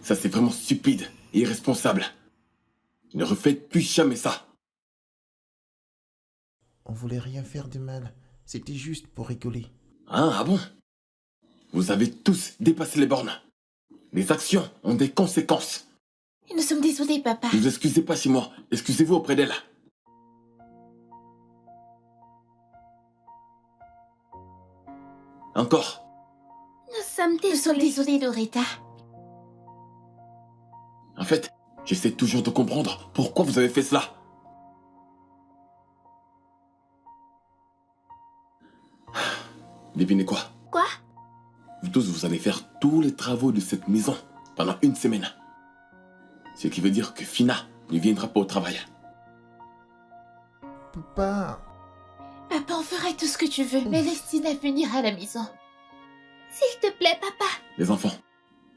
Ça, c'est vraiment stupide et irresponsable. Ne refaites plus jamais ça. On voulait rien faire de mal. C'était juste pour rigoler. Ah bon? Vous avez tous dépassé les bornes. Les actions ont des conséquences. Nous sommes désolés, papa. Ne vous excusez pas chez moi. Excusez-vous auprès d'elle. Encore. Nous sommes Nous sommes désolés. désolés, Loretta. En fait, j'essaie toujours de comprendre pourquoi vous avez fait cela. Devinez quoi? Quoi? Vous tous, vous allez faire tous les travaux de cette maison pendant une semaine. Ce qui veut dire que Fina ne viendra pas au travail. Papa, Papa, on fera tout ce que tu veux, mais laisse Tina venir à la maison. S'il te plaît, papa. Les enfants,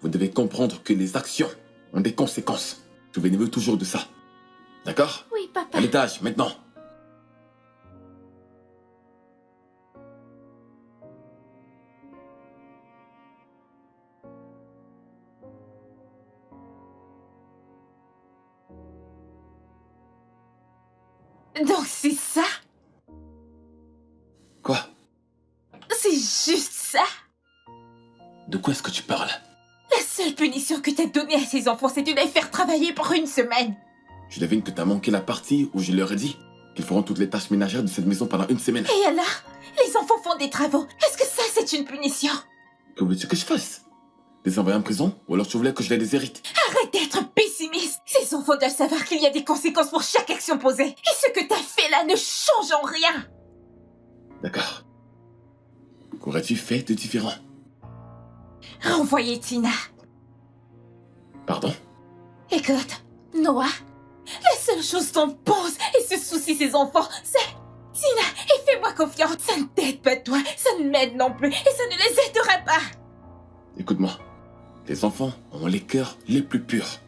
vous devez comprendre que les actions ont des conséquences. Souvenez-vous toujours de ça. D'accord? Oui, papa. À l'étage, maintenant. Donc c'est ça? Quoi? C'est juste ça? De quoi est-ce que tu parles? La seule punition que t'as donnée à ces enfants, c'est de les faire travailler pour une semaine. Je devine que t'as manqué la partie où je leur ai dit qu'ils feront toutes les tâches ménagères de cette maison pendant une semaine. Et alors? Les enfants font des travaux. Est-ce que ça, c'est une punition? Que voulais-tu que je fasse? Les envoyer en prison? Ou alors tu voulais que je les déshérite? Arrête d'être pessimiste. Ces enfants doivent savoir qu'il y a des conséquences pour chaque action posée. Et ce que t'as fait là ne change en rien. D'accord. Qu'aurais-tu fait de différent? Renvoyez Tina. Pardon? Écoute, Noah, la seule chose dont pense et se soucie ses enfants, c'est Tina. Et fais-moi confiance. Ça ne t'aide pas toi, ça ne m'aide non plus. Et ça ne les aidera pas. Écoute-moi. Les enfants ont les cœurs les plus purs.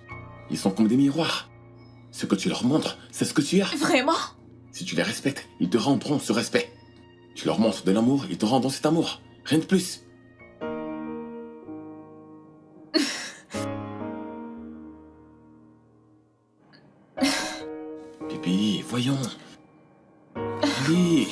Ils sont comme des miroirs. Ce que tu leur montres, c'est ce que tu as. Vraiment? Si tu les respectes, ils te rendront ce respect. Tu leur montres de l'amour, ils te rendront cet amour. Rien de plus. Bibi, voyons. Allez.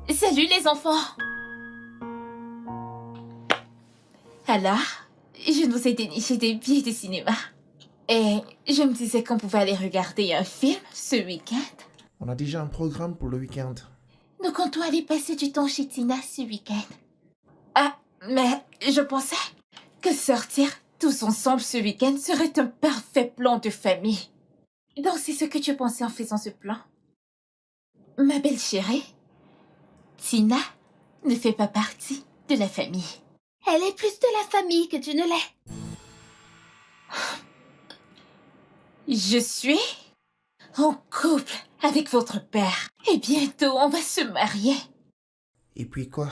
Salut les enfants. Alors, je nous ai déniché des billets de cinéma. Et je me disais qu'on pouvait aller regarder un film ce week-end. on a déjà un programme pour le week-end. Nous comptons aller passer du temps chez Tina ce week-end. Ah, mais je pensais que sortir tous ensemble ce week-end serait un parfait plan de famille. Donc c'est ce que tu pensais en faisant ce plan? Ma belle chérie, Tina ne fait pas partie de la famille. Elle est plus de la famille que tu ne l'es. Je suis en couple avec votre père. Et bientôt, on va se marier. Et puis quoi?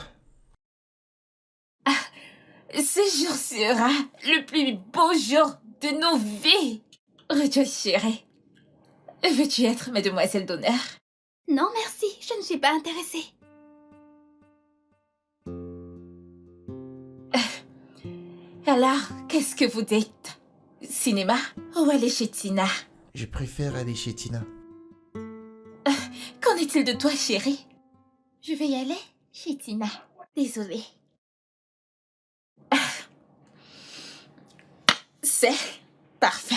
Ce jour sera le plus beau jour de nos vies. Rejoice, chérie. Veux-tu être ma demoiselle d'honneur? Non, merci, je ne suis pas intéressée. Alors, qu'est-ce que vous dites? Cinéma ou aller chez Tina? Je préfère aller chez Tina. Qu'en est-il de toi, chérie? Je vais y aller chez Tina. Désolée. C'est parfait.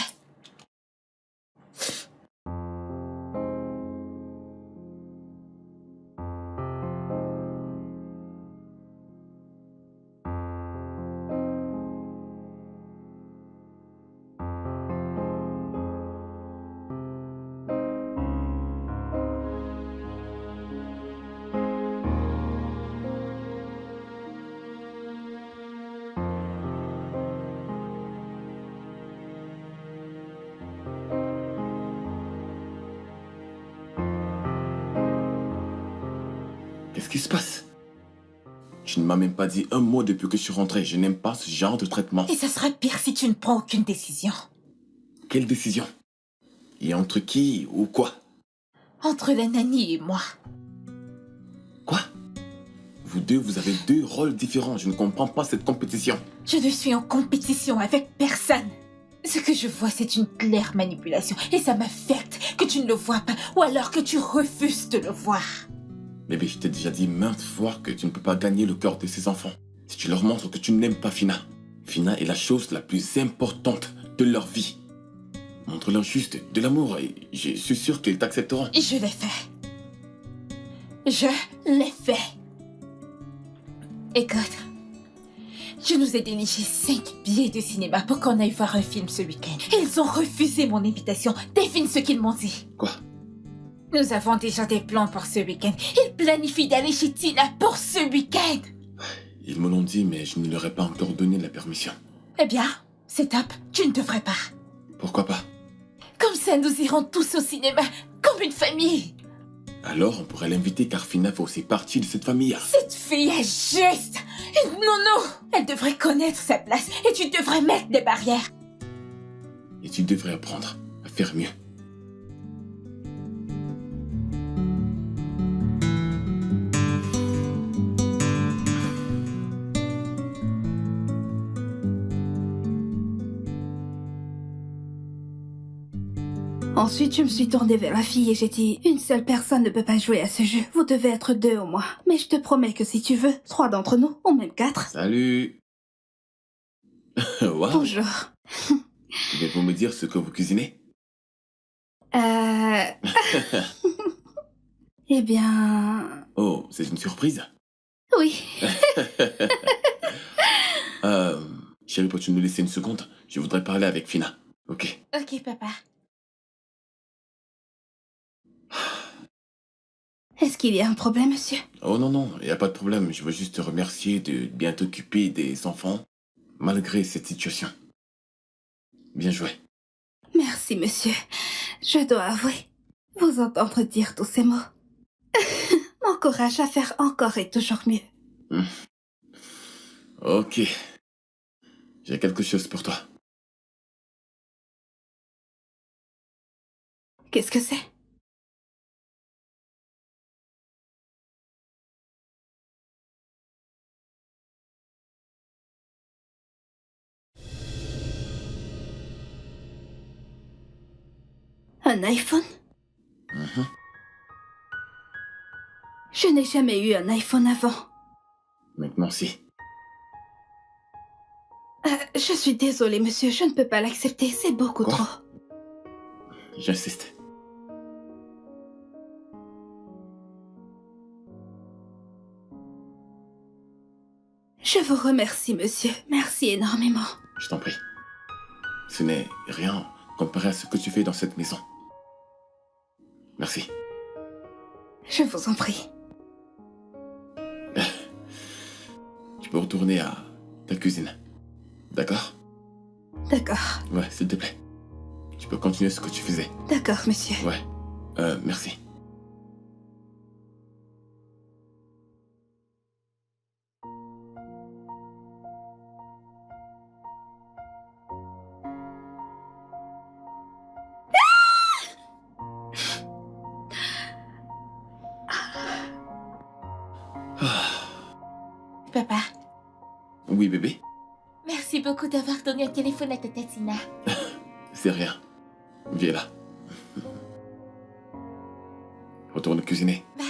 Qu'est-ce qui se passe? Tu ne m'as même pas dit un mot depuis que je suis rentré. Je n'aime pas ce genre de traitement. Et ça sera pire si tu ne prends aucune décision. Quelle décision? Et entre qui ou quoi? Entre la nanny et moi. Quoi? Vous deux, vous avez deux rôles différents. Je ne comprends pas cette compétition. Je ne suis en compétition avec personne. Ce que je vois, c'est une claire manipulation. Et ça m'affecte que tu ne le vois pas, ou alors que tu refuses de le voir. Bébé, je t'ai déjà dit maintes fois que tu ne peux pas gagner le cœur de ces enfants. Si tu leur montres que tu n'aimes pas Fina. Fina est la chose la plus importante de leur vie. Montre-leur juste de l'amour et je suis sûr qu'ils t'accepteront. Et je l'ai fait. Je l'ai fait. Écoute, je nous ai déniché 5 billets de cinéma pour qu'on aille voir un film ce week-end. Ils ont refusé mon invitation. Devine ce qu'ils m'ont dit. Quoi? Nous avons déjà des plans pour ce week-end. Ils planifient d'aller chez Tina pour ce week-end. Ils me l'ont dit, mais je ne leur ai pas encore donné la permission. Eh bien, c'est top. Tu ne devrais pas. Pourquoi pas? Comme ça, nous irons tous au cinéma, comme une famille. Alors, on pourrait l'inviter car Fina fait aussi partie de cette famille. Cette fille est juste une nounou. Elle devrait connaître sa place et tu devrais mettre des barrières. Et tu devrais apprendre à faire mieux. Ensuite, je me suis tournée vers la fille et j'ai dit « Une seule personne ne peut pas jouer à ce jeu. Vous devez être 2 au moins. Mais je te promets que si tu veux, 3 d'entre nous, ou même 4. Salut. Wow. Bonjour. Pouvez-vous me dire ce que vous cuisinez? Eh bien... Oh, c'est une surprise. Oui. Chérie, peux-tu nous laisser une seconde? Je voudrais parler avec Fina. Ok. Ok, papa. Est-ce qu'il y a un problème, monsieur? Oh non, non, il n'y a pas de problème. Je veux juste te remercier de bien t'occuper des enfants, malgré cette situation. Bien joué. Merci, monsieur. Je dois avouer, vous entendre dire tous ces mots m'encourage à faire encore et toujours mieux. Ok. J'ai quelque chose pour toi. Qu'est-ce que c'est? Un iPhone? Mhm. Je n'ai jamais eu un iPhone avant. Maintenant, si. Je suis désolée, monsieur, je ne peux pas l'accepter, c'est beaucoup Quoi? trop. J'insiste. Je vous remercie, monsieur. Merci énormément. Je t'en prie. Ce n'est rien comparé à ce que tu fais dans cette maison. Merci. Je vous en prie. Tu peux retourner à ta cuisine. D'accord? D'accord. Ouais, s'il te plaît. Tu peux continuer ce que tu faisais. D'accord, monsieur. Ouais. Merci. Papa, Oui, bébé? merci beaucoup d'avoir donné un téléphone à tata Tina. C'est rien. Viens là. Retourne cuisiner. Bye.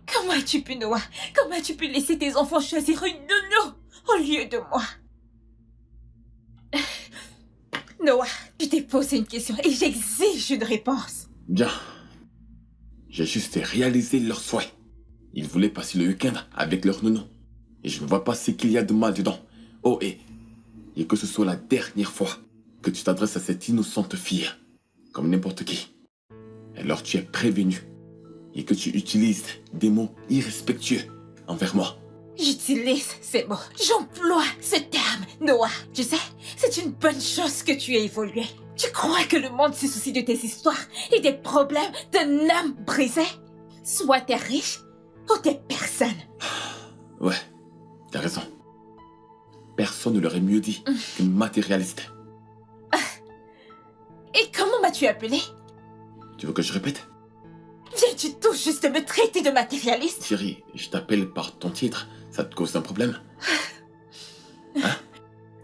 Comment as-tu pu, Noah? Comment as-tu pu laisser tes enfants choisir une nounou au lieu de moi? Noah, tu t'es posé une question et j'exige une réponse. Bien. J'ai juste réalisé leur souhait. Ils voulaient passer le week-end avec leur nounou. Et je ne vois pas ce qu'il y a de mal dedans. Oh, et que ce soit la dernière fois que tu t'adresses à cette innocente fille, comme n'importe qui. Alors tu es prévenu, et que tu utilises des mots irrespectueux envers moi. J'utilise ces mots, j'emploie ce terme, Noah. Tu sais, c'est une bonne chose que tu aies évolué. Tu crois que le monde se soucie de tes histoires et des problèmes d'un âme brisée? Soit t'es riche, ou t'es personne. Ouais, t'as raison. Personne ne l'aurait mieux dit qu'une matérialiste. Et comment m'as-tu appelé? Tu veux que je répète? Viens-tu tout juste me traiter de matérialiste? Thierry, je t'appelle par ton titre, ça te cause un problème?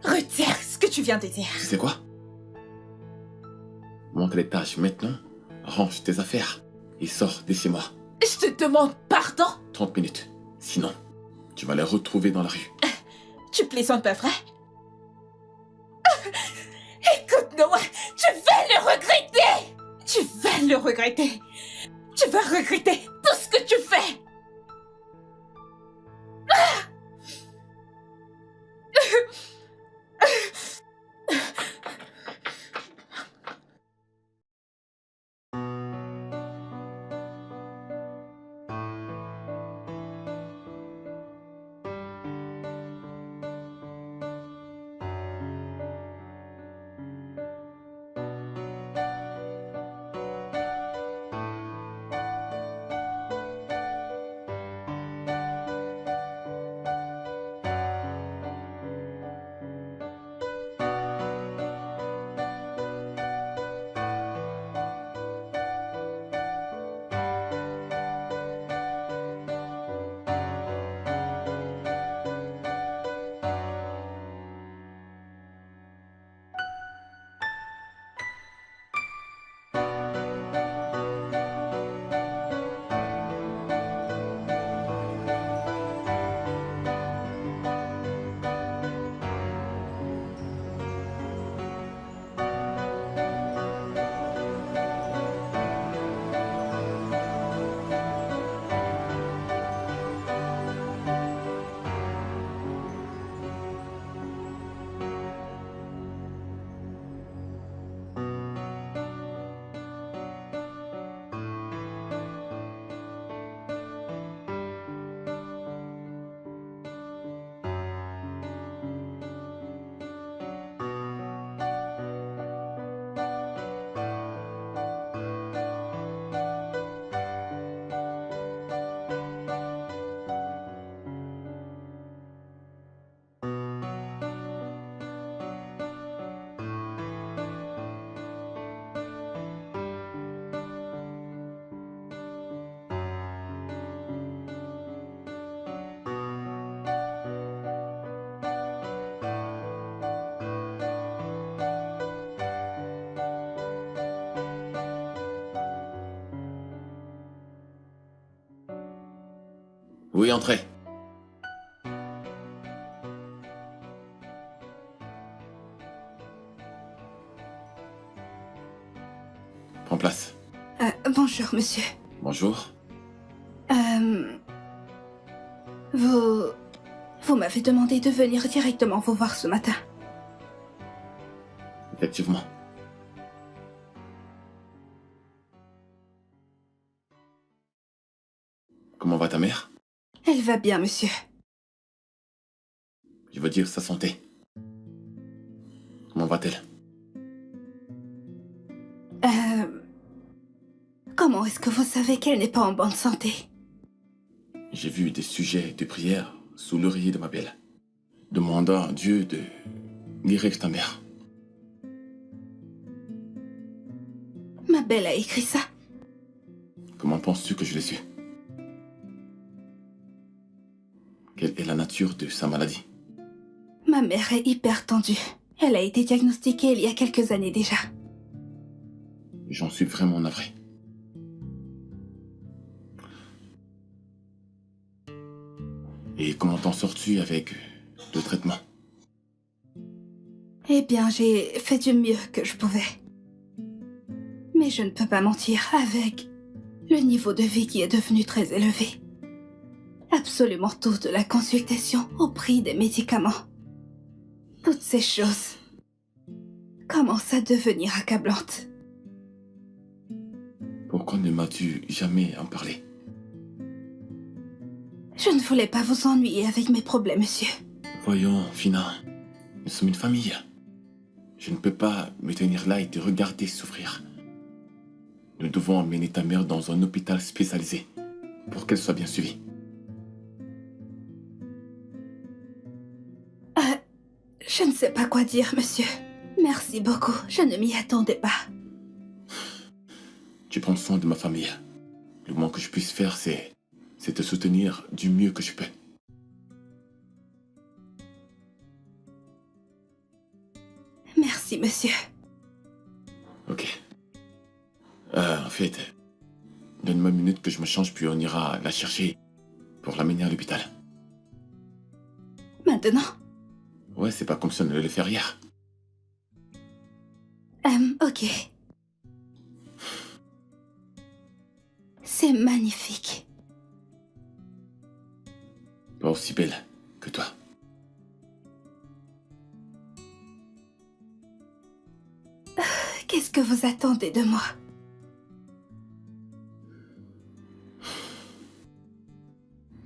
Retire ce que tu viens de dire. Tu sais quoi? Monte les tâches maintenant, range tes affaires et sors de chez moi. Je te demande pardon? 30 minutes. Sinon, tu vas les retrouver dans la rue. Tu plaisantes pas vrai? Écoute Noah, tu vas le regretter! Tu vas le regretter! Tu vas regretter tout ce que tu fais! Oui, entrez. Prends place. Bonjour, monsieur. Bonjour. Vous m'avez demandé de venir directement vous voir ce matin. Effectivement. Comment va ta mère? Elle va bien, monsieur. Je veux dire sa santé. Comment va-t-elle? Comment est-ce que vous savez qu'elle n'est pas en bonne santé? J'ai vu des sujets de prière sous l'oreiller de ma belle, demandant à Dieu de guérir ta mère. Ma belle a écrit ça. Comment penses-tu que je l'ai su? Quelle est la nature de sa maladie? Ma mère est hyper tendue. Elle a été diagnostiquée il y a quelques années déjà. J'en suis vraiment navré. Et comment t'en sors-tu avec le traitement? Eh bien, j'ai fait du mieux que je pouvais. Mais je ne peux pas mentir, avec le niveau de vie qui est devenu très élevé. Absolument tout, de la consultation au prix des médicaments. Toutes ces choses commence à devenir accablante. Pourquoi ne m'as-tu jamais en parlé? Je ne voulais pas vous ennuyer avec mes problèmes, monsieur. Voyons, Fina, nous sommes une famille. Je ne peux pas me tenir là et te regarder souffrir. Nous devons emmener ta mère dans un hôpital spécialisé pour qu'elle soit bien suivie. Je ne sais pas quoi dire, monsieur. Merci beaucoup, je ne m'y attendais pas. Tu prends soin de ma famille. Le moins que je puisse faire, c'est te soutenir du mieux que je peux. Merci, monsieur. Ok. En fait, donne-moi une minute que je me change, puis on ira la chercher pour l'amener à l'hôpital. Maintenant? Ouais, c'est pas comme si on allait le faire hier. Ok. C'est magnifique. Pas aussi belle que toi. Qu'est-ce que vous attendez de moi?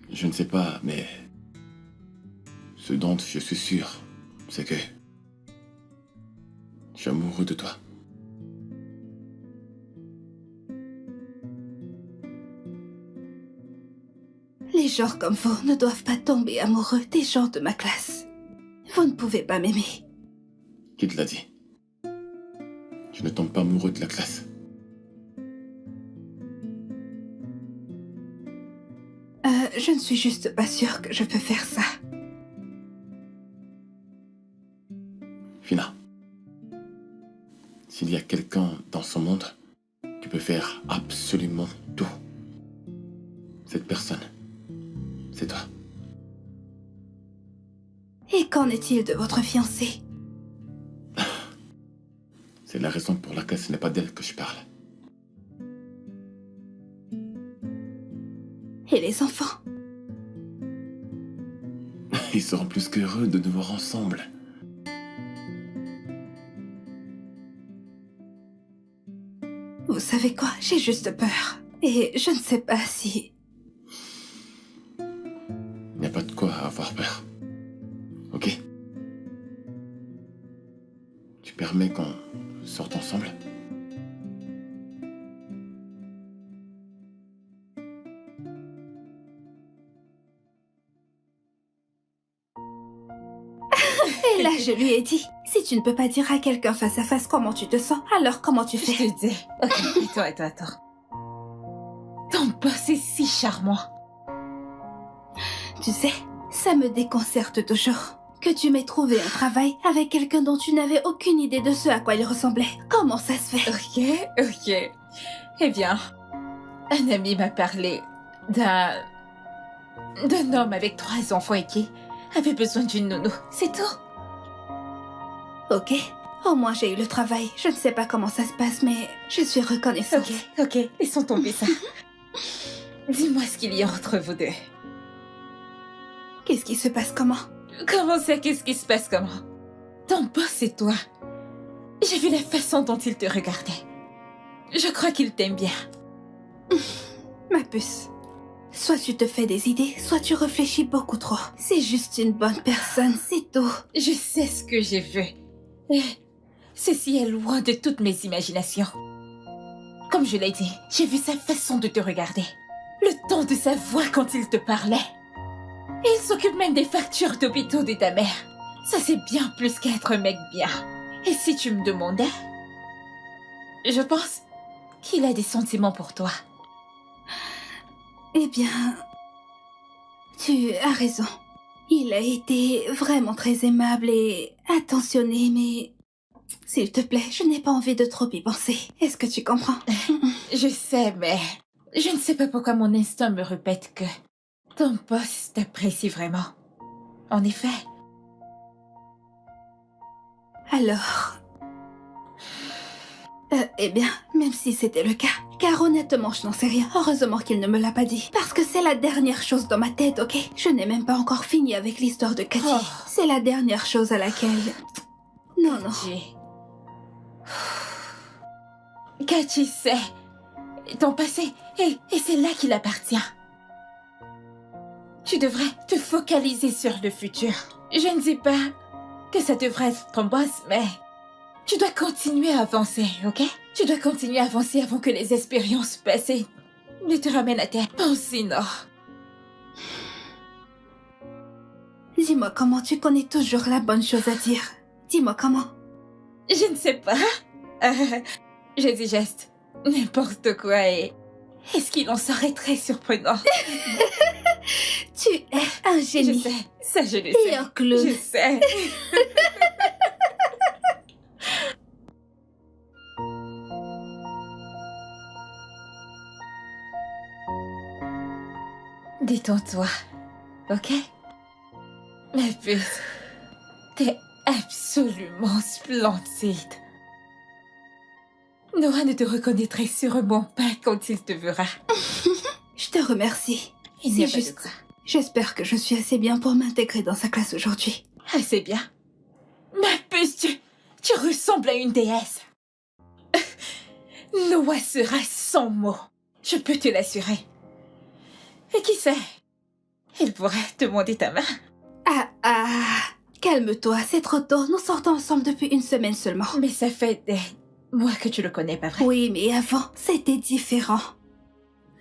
Je ne sais pas, mais ce dont je suis sûr, c'est que je suis amoureux de toi. Les gens comme vous ne doivent pas tomber amoureux des gens de ma classe. Vous ne pouvez pas m'aimer. Qui te l'a dit? Je ne tombe pas amoureux de la classe. Je ne suis juste pas sûre que je peux faire ça. Fina, s'il y a quelqu'un dans ce monde qui peut faire absolument tout, cette personne, c'est toi. Et qu'en est-il de votre fiancé? C'est la raison pour laquelle ce n'est pas d'elle que je parle. Et les enfants? Ils seront plus qu'heureux de nous voir ensemble. Vous savez quoi? J'ai juste peur. Et je ne sais pas si... Il n'y a pas de quoi avoir peur. Ok? Tu permets qu'on sorte ensemble? Et là, je lui ai dit, si tu ne peux pas dire à quelqu'un face à face comment tu te sens, alors comment tu Je fais? te dis. Ok, attends. Ton boss est si charmant. Tu sais, ça me déconcerte toujours. Que tu m'aies trouvé un travail avec quelqu'un dont tu n'avais aucune idée de ce à quoi il ressemblait. Comment ça se fait? Ok. Eh bien, un ami m'a parlé d'un homme avec 3 enfants et qui avait besoin d'une nounou. C'est tout. Ok, au moins j'ai eu le travail. Je ne sais pas comment ça se passe, mais je suis reconnaissante. Ok, laissons tomber ça. Dis-moi ce qu'il y a entre vous deux. Qu'est-ce qui se passe comment? Comment ça, qu'est-ce qui se passe comment? Ton boss et toi. J'ai vu la façon dont il te regardait. Je crois qu'il t'aime bien. Ma puce. Soit tu te fais des idées, soit tu réfléchis beaucoup trop. C'est juste une bonne personne, c'est tout. Je sais ce que j'ai vu. Et ceci est loin de toutes mes imaginations. Comme je l'ai dit, j'ai vu sa façon de te regarder. Le ton de sa voix quand il te parlait. Et il s'occupe même des factures d'hôpitaux de ta mère. Ça c'est bien plus qu'être un mec bien. Et si tu me demandais, je pense qu'il a des sentiments pour toi. Eh bien, tu as raison. Il a été vraiment très aimable et attentionné, mais... S'il te plaît, je n'ai pas envie de trop y penser. Est-ce que tu comprends? Je sais, mais je ne sais pas pourquoi mon instinct me répète que ton boss t'apprécie vraiment. En effet. Alors... eh bien, même si c'était le cas, car honnêtement, je n'en sais rien. Heureusement qu'il ne me l'a pas dit. Parce que c'est la dernière chose dans ma tête, ok? Je n'ai même pas encore fini avec l'histoire de Cathy. Oh. C'est la dernière chose à laquelle... Non. J'ai- Kachi sait ton passé et c'est là qu'il appartient. Tu devrais te focaliser sur le futur. Je ne dis pas que ça devrait être ton boss, mais tu dois continuer à avancer, ok? Tu dois continuer à avancer avant que les expériences passées ne te ramènent à terre. Sinon, Dis-moi comment tu connais toujours la bonne chose à dire. Dis-moi comment. je ne sais pas. Je dis juste n'importe quoi et ce qu'il en serait très surprenant. Tu es un Je génie. sais, ça je le Et sais. un clown. Je sais. Détends-toi, ok? Ma puce, t'es absolument splendide. Noah ne te reconnaîtrait sûrement pas quand il te verra. Je te remercie. Il n'y a C'est pas de juste. quoi. J'espère que je suis assez bien pour m'intégrer dans sa classe aujourd'hui. Ah, c'est bien. Ma puce, tu ressembles à une déesse. Noah sera sans mots. Je peux te l'assurer. Et qui sait? Il pourrait te demander ta main. Calme-toi, c'est trop tôt. Nous sortons ensemble depuis une semaine seulement. Mais ça fait des mois que tu le connais, pas vrai? Oui, mais avant, c'était différent.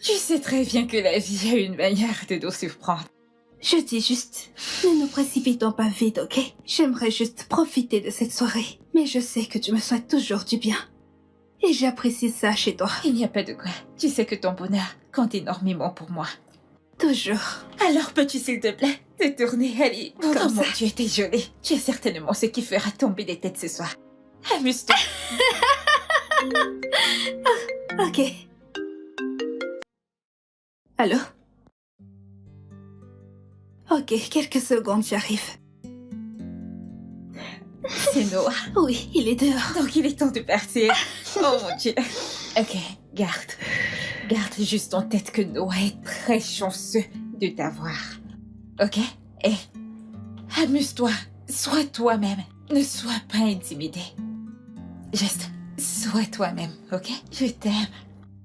Tu sais très bien que la vie a une manière de nous surprendre. Je dis juste, ne nous précipitons pas vite, ok? J'aimerais juste profiter de cette soirée. Mais je sais que tu me souhaites toujours du bien. Et j'apprécie ça chez toi. Il n'y a pas de quoi. Tu sais que ton bonheur compte énormément pour moi. Toujours. Alors peux-tu s'il te plaît te tourner, Ali? Comme Oh mon ça. Dieu, t'es jolie. Tu es certainement ce qui fera tomber des têtes ce soir. Amuse-toi. Ok. Allô? Ok, quelques secondes, j'arrive. C'est Noah. Oui, il est dehors. Donc il est temps de partir. Oh mon Dieu. Ok, garde juste en tête que Noah est très chanceux de t'avoir. Ok? Et amuse-toi. Sois toi-même. Ne sois pas intimidé. Juste, sois toi-même, ok? Je t'aime.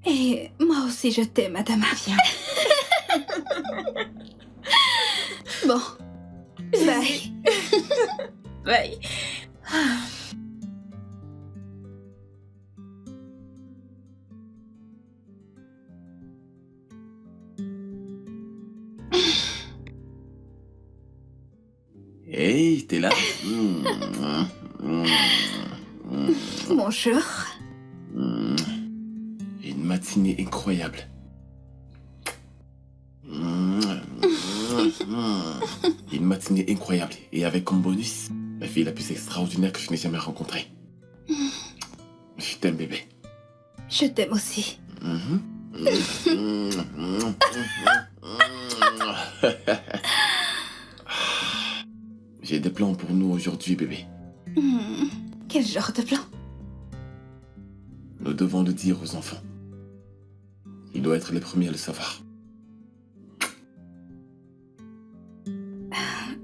Et moi aussi, je t'aime, madame. Viens. Bon. Bye. Bye. Ah. Hey, t'es là? Bonjour. Une matinée incroyable. Une matinée incroyable. Et avec comme bonus, la fille la plus extraordinaire que je n'ai jamais rencontrée. Je t'aime, bébé. Je t'aime aussi. J'ai des plans pour nous aujourd'hui, bébé. Quel genre de plan? Nous devons le dire aux enfants. Ils doivent être les premiers à le savoir.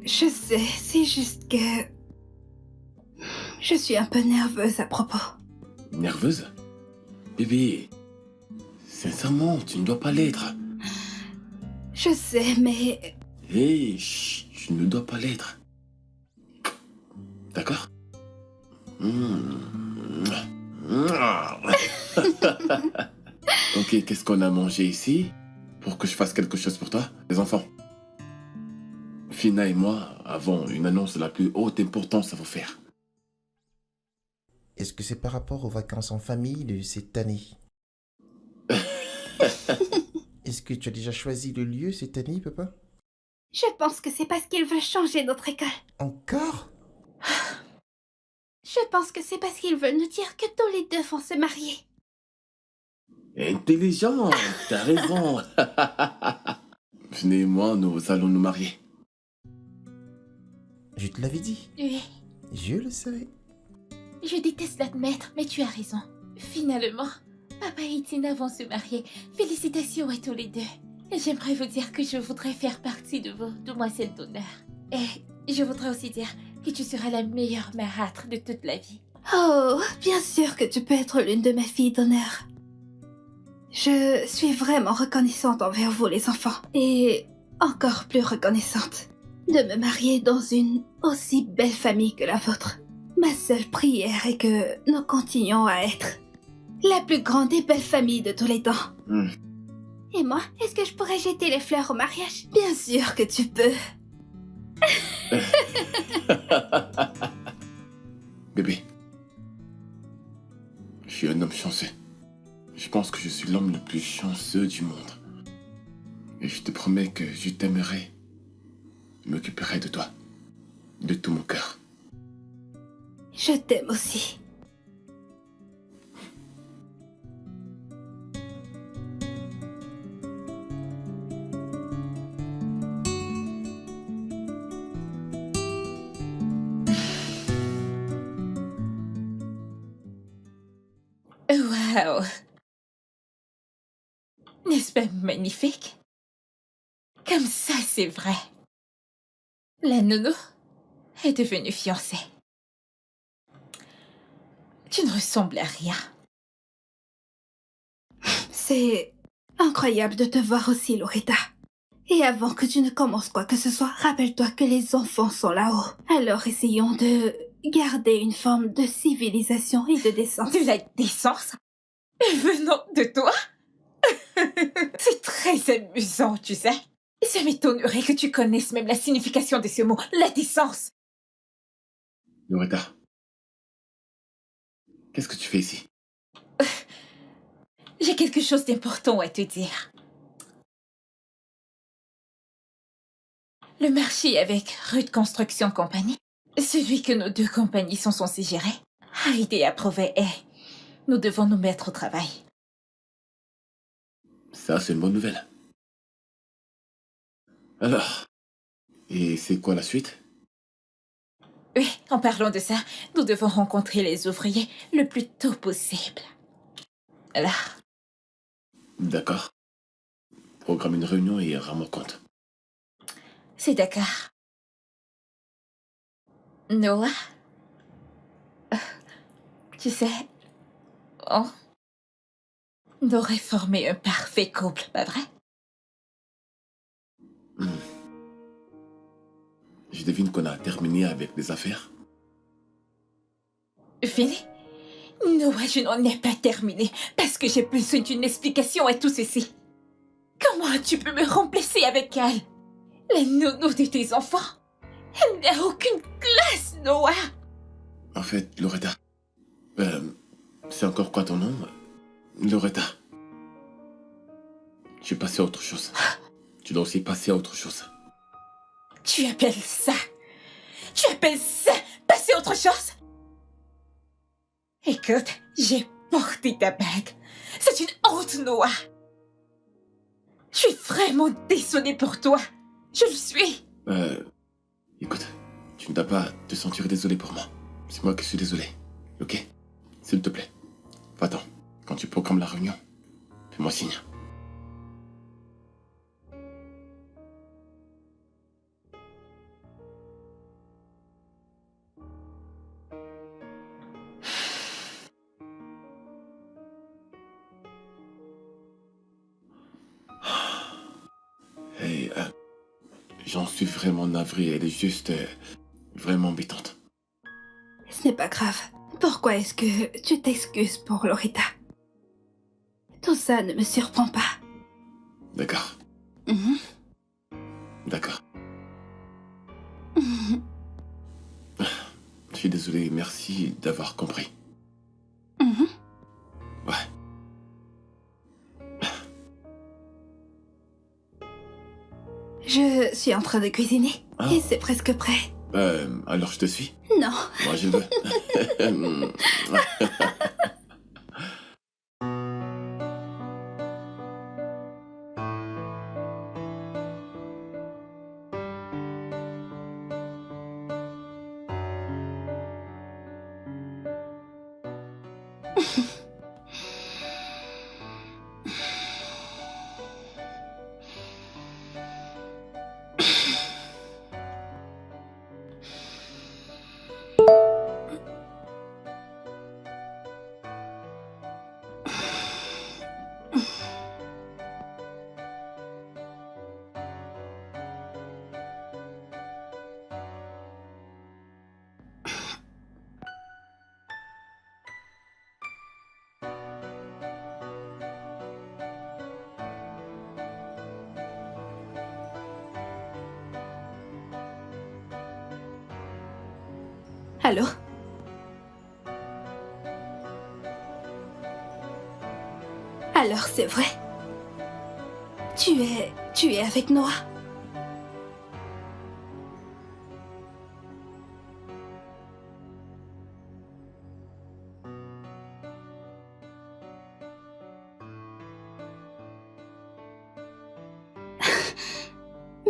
Je sais, c'est juste que... Je suis un peu nerveuse à propos. Nerveuse? Bébé, sincèrement, tu ne dois pas l'être. Je sais, mais... Hé, chut, tu ne dois pas l'être. D'accord? Ok, qu'est-ce qu'on a mangé ici? Pour que je fasse quelque chose pour toi, les enfants. Fina et moi avons une annonce de la plus haute importance à vous faire. Est-ce que c'est par rapport aux vacances en famille de cette année? Est-ce que tu as déjà choisi le lieu cette année, papa? Je pense que c'est parce qu'ils veulent changer notre école. Encore? Je pense que c'est parce qu'ils veulent nous dire que tous les deux vont se marier. Intelligent, t'as raison. Venez et moi, nous allons nous marier. Je te l'avais dit. Oui, Je le savais. je déteste l'admettre, mais tu as raison. Finalement, papa et Tina vont se marier. Félicitations à tous les deux. Et j'aimerais vous dire que je voudrais faire partie de vos demoiselles d'honneur. Et je voudrais aussi dire que tu seras la meilleure marâtre de toute la vie. Oh, bien sûr que tu peux être l'une de mes filles d'honneur. Je suis vraiment reconnaissante envers vous, les enfants. Et encore plus reconnaissante de me marier dans une aussi belle famille que la vôtre. Ma seule prière est que nous continuions à être la plus grande et belle famille de tous les temps. Et moi, est-ce que je pourrais jeter les fleurs au mariage? Bien sûr que tu peux. Bébé, je suis un homme chanceux. Je pense que je suis l'homme le plus chanceux du monde. Et je te promets que je t'aimerai. Je m'occuperai de toi. De tout mon cœur. Je t'aime aussi. Waouh! N'est-ce pas magnifique? Comme ça, c'est vrai. La nounou est devenue fiancée. Tu ne ressembles à rien. C'est incroyable de te voir aussi, Loretta. Et avant que tu ne commences quoi que ce soit, rappelle-toi que les enfants sont là-haut. Alors essayons de garder une forme de civilisation et de décence. De la décence? Venant de toi? C'est très amusant, tu sais. Ça m'étonnerait que tu connaisses même la signification de ce mot, la décence. Loretta, qu'est-ce que tu fais ici? J'ai quelque chose d'important à te dire. Le marché avec Rude Construction Company, celui que nos deux compagnies sont censées gérer, a été approuvé et nous devons nous mettre au travail. Ça, c'est une bonne nouvelle. Alors, et c'est quoi la suite? Oui, en parlant de ça, nous devons rencontrer les ouvriers le plus tôt possible. Alors, D'accord. Programme une réunion et rends-moi compte. c'est d'accord. Noah, tu sais, on aurait formé un parfait couple, pas vrai? Je devine qu'on a terminé avec les affaires. Fini? Noah, je n'en ai pas terminé parce que j'ai besoin d'une explication à tout ceci. Comment tu peux me remplacer avec elle? La nounou de tes enfants? Elle n'a aucune classe, Noah! En fait, Loretta, c'est encore quoi ton nom? Loretta. Je suis passé à autre chose. Tu dois aussi passer à autre chose. Tu appelles ça passer à autre chose? Écoute, j'ai porté ta bague. C'est une honte, Noah. Je suis vraiment désolée pour toi. Je le suis. Écoute, tu ne dois pas te sentir désolé pour moi. C'est moi qui suis désolé. Ok? S'il te plaît. Va-t'en. Quand tu programmes la réunion, fais-moi signe. Hey, j'en suis vraiment navré. Elle est juste vraiment embêtante. Ce n'est pas grave. Pourquoi est-ce que tu t'excuses pour Loretta? Tout ça ne me surprend pas. D'accord. Mhm. D'accord. Mhm. Je suis désolé. Merci d'avoir compris. Mhm. Ouais. Je suis en train de cuisiner. Ah. Et c'est presque prêt. Alors je te suis. Non. Moi je veux. Allô? Alors c'est vrai. Tu es avec Noah?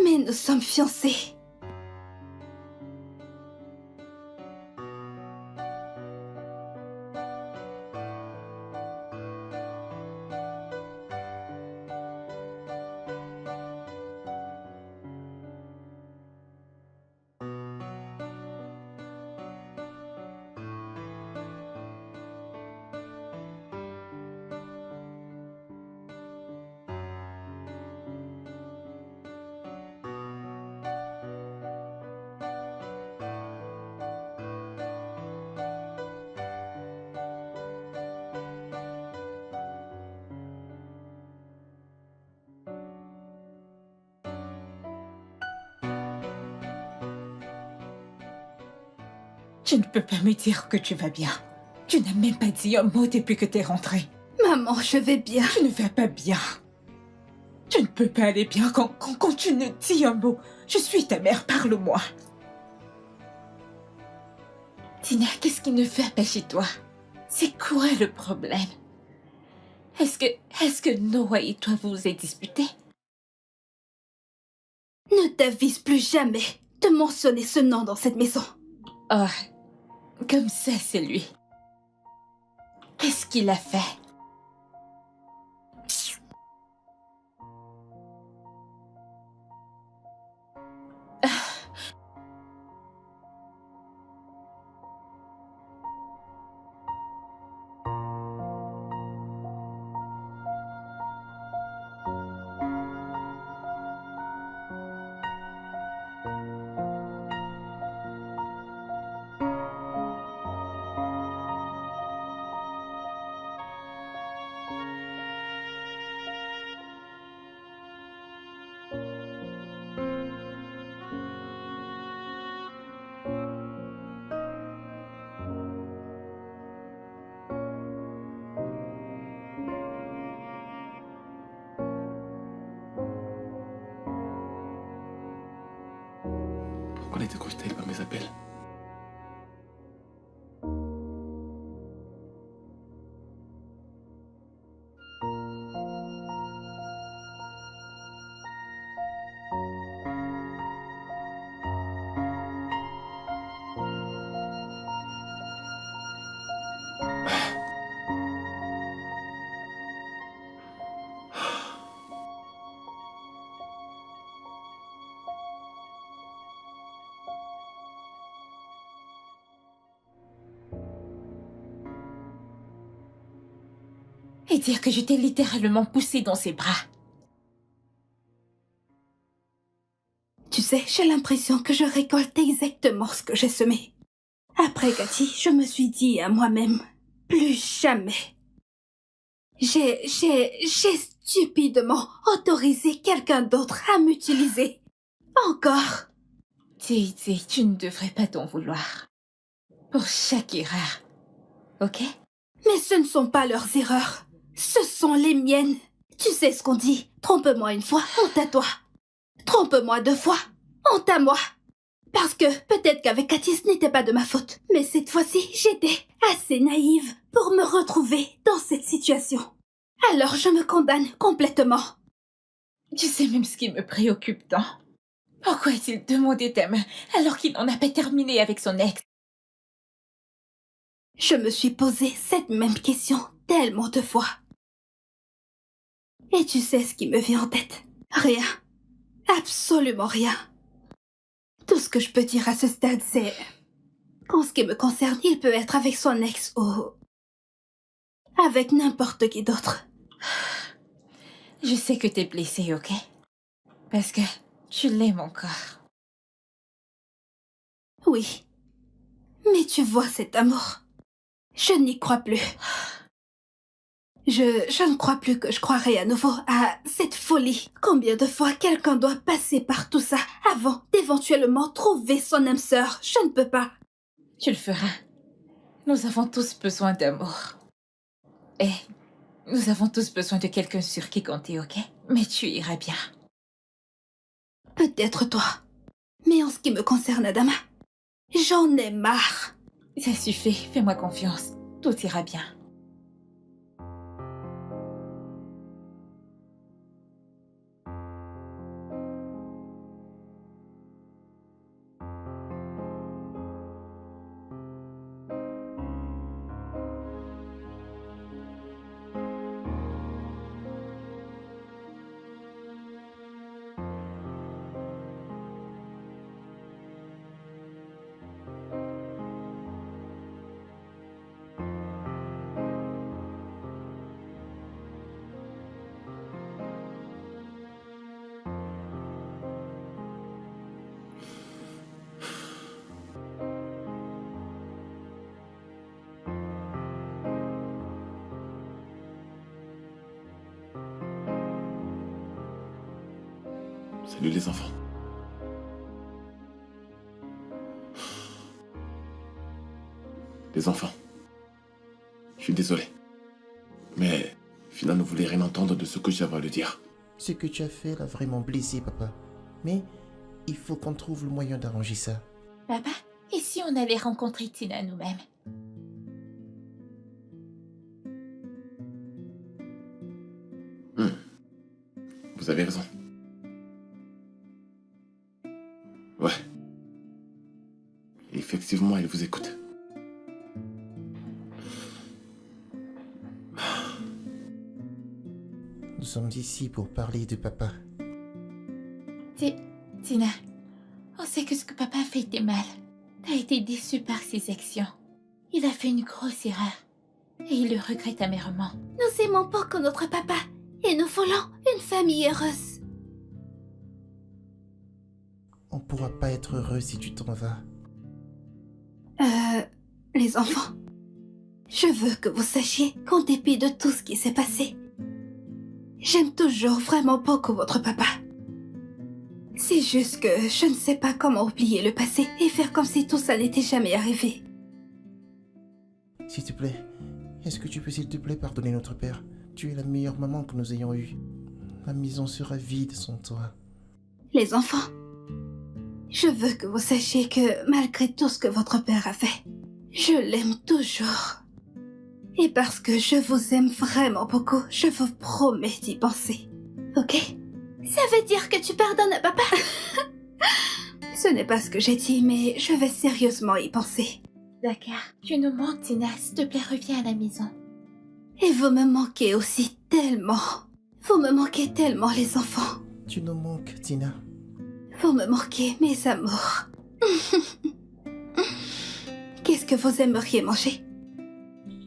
Mais nous sommes fiancés. Tu ne peux pas me dire que tu vas bien. Tu n'as même pas dit un mot depuis que t'es rentrée. Maman, je vais bien. Tu ne vas pas bien. Tu ne peux pas aller bien quand tu ne dis un mot. Je suis ta mère, parle-moi. Tina, qu'est-ce qui ne va pas chez toi? C'est quoi le problème? Est-ce que Noah et toi vous êtes disputés? Ne t'avise plus jamais de mentionner ce nom dans cette maison. Oh, comme ça c'est lui. Qu'est-ce qu'il a fait? Pourquoi elle était crocheté par mes appels? Et dire que je t'ai littéralement poussé dans ses bras. Tu sais, j'ai l'impression que je récolte exactement ce que j'ai semé. Après Cathy, je me suis dit à moi-même, plus jamais. J'ai stupidement autorisé quelqu'un d'autre à m'utiliser. Encore. Titi, tu ne devrais pas t'en vouloir. Pour chaque erreur. Ok? Mais ce ne sont pas leurs erreurs. Ce sont les miennes. Tu sais ce qu'on dit. Trompe-moi une fois, honte à toi. Trompe-moi 2 fois, honte à moi. Parce que peut-être qu'avec Cathy, ce n'était pas de ma faute. Mais cette fois-ci, j'étais assez naïve pour me retrouver dans cette situation. Alors je me condamne complètement. Tu sais même ce qui me préoccupe tant. Pourquoi a-t-il demandé ta main alors qu'il n'en a pas terminé avec son ex? Je me suis posé cette même question tellement de fois. Et tu sais ce qui me vient en tête? Rien. Absolument rien. Tout ce que je peux dire à ce stade, c'est... qu'en ce qui me concerne, il peut être avec son ex ou... avec n'importe qui d'autre. Je sais que t'es blessée, ok? Parce que tu l'aimes encore. Oui. Mais tu vois cet amour. Je n'y crois plus. Je ne crois plus que je croirai à nouveau à cette folie. Combien de fois quelqu'un doit passer par tout ça avant d'éventuellement trouver son âme sœur? Je ne peux pas. Tu le feras. Nous avons tous besoin d'amour. Et nous avons tous besoin de quelqu'un sur qui compter, ok? Mais tu iras bien. Peut-être toi. Mais en ce qui me concerne, Adama, j'en ai marre. Ça suffit, fais-moi confiance. Tout ira bien. Salut les enfants. Les enfants. Je suis désolé. Mais Fina ne voulait rien entendre de ce que j'avais à lui dire. Ce que tu as fait l'a vraiment blessé, papa. Mais il faut qu'on trouve le moyen d'arranger ça. Papa, et si on allait rencontrer Tina nous-mêmes? Vous avez raison. Ouais. Effectivement, elle vous écoute. Nous sommes ici pour parler de papa. Tina, on sait que ce que papa a fait était mal. T'as été déçue par ses actions. Il a fait une grosse erreur. Et il le regrette amèrement. Nous aimons beaucoup notre papa et nous voulons une famille heureuse. On pourra pas être heureux si tu t'en vas. Les enfants, je veux que vous sachiez qu'en dépit de tout ce qui s'est passé, j'aime toujours vraiment beaucoup votre papa. C'est juste que je ne sais pas comment oublier le passé et faire comme si tout ça n'était jamais arrivé. S'il te plaît, est-ce que tu peux s'il te plaît pardonner notre père? Tu es la meilleure maman que nous ayons eue. La maison sera vide sans toi. Les enfants, je veux que vous sachiez que malgré tout ce que votre père a fait, je l'aime toujours. Et parce que je vous aime vraiment beaucoup, je vous promets d'y penser. Ok? Ça veut dire que tu pardonnes à papa? Ce n'est pas ce que j'ai dit, mais je vais sérieusement y penser. D'accord. Tu nous manques, Tina. S'il te plaît, reviens à la maison. Et vous me manquez aussi tellement. Vous me manquez tellement, les enfants. Tu nous manques, Tina. Vous me manquez, mes amours. Qu'est-ce que vous aimeriez manger?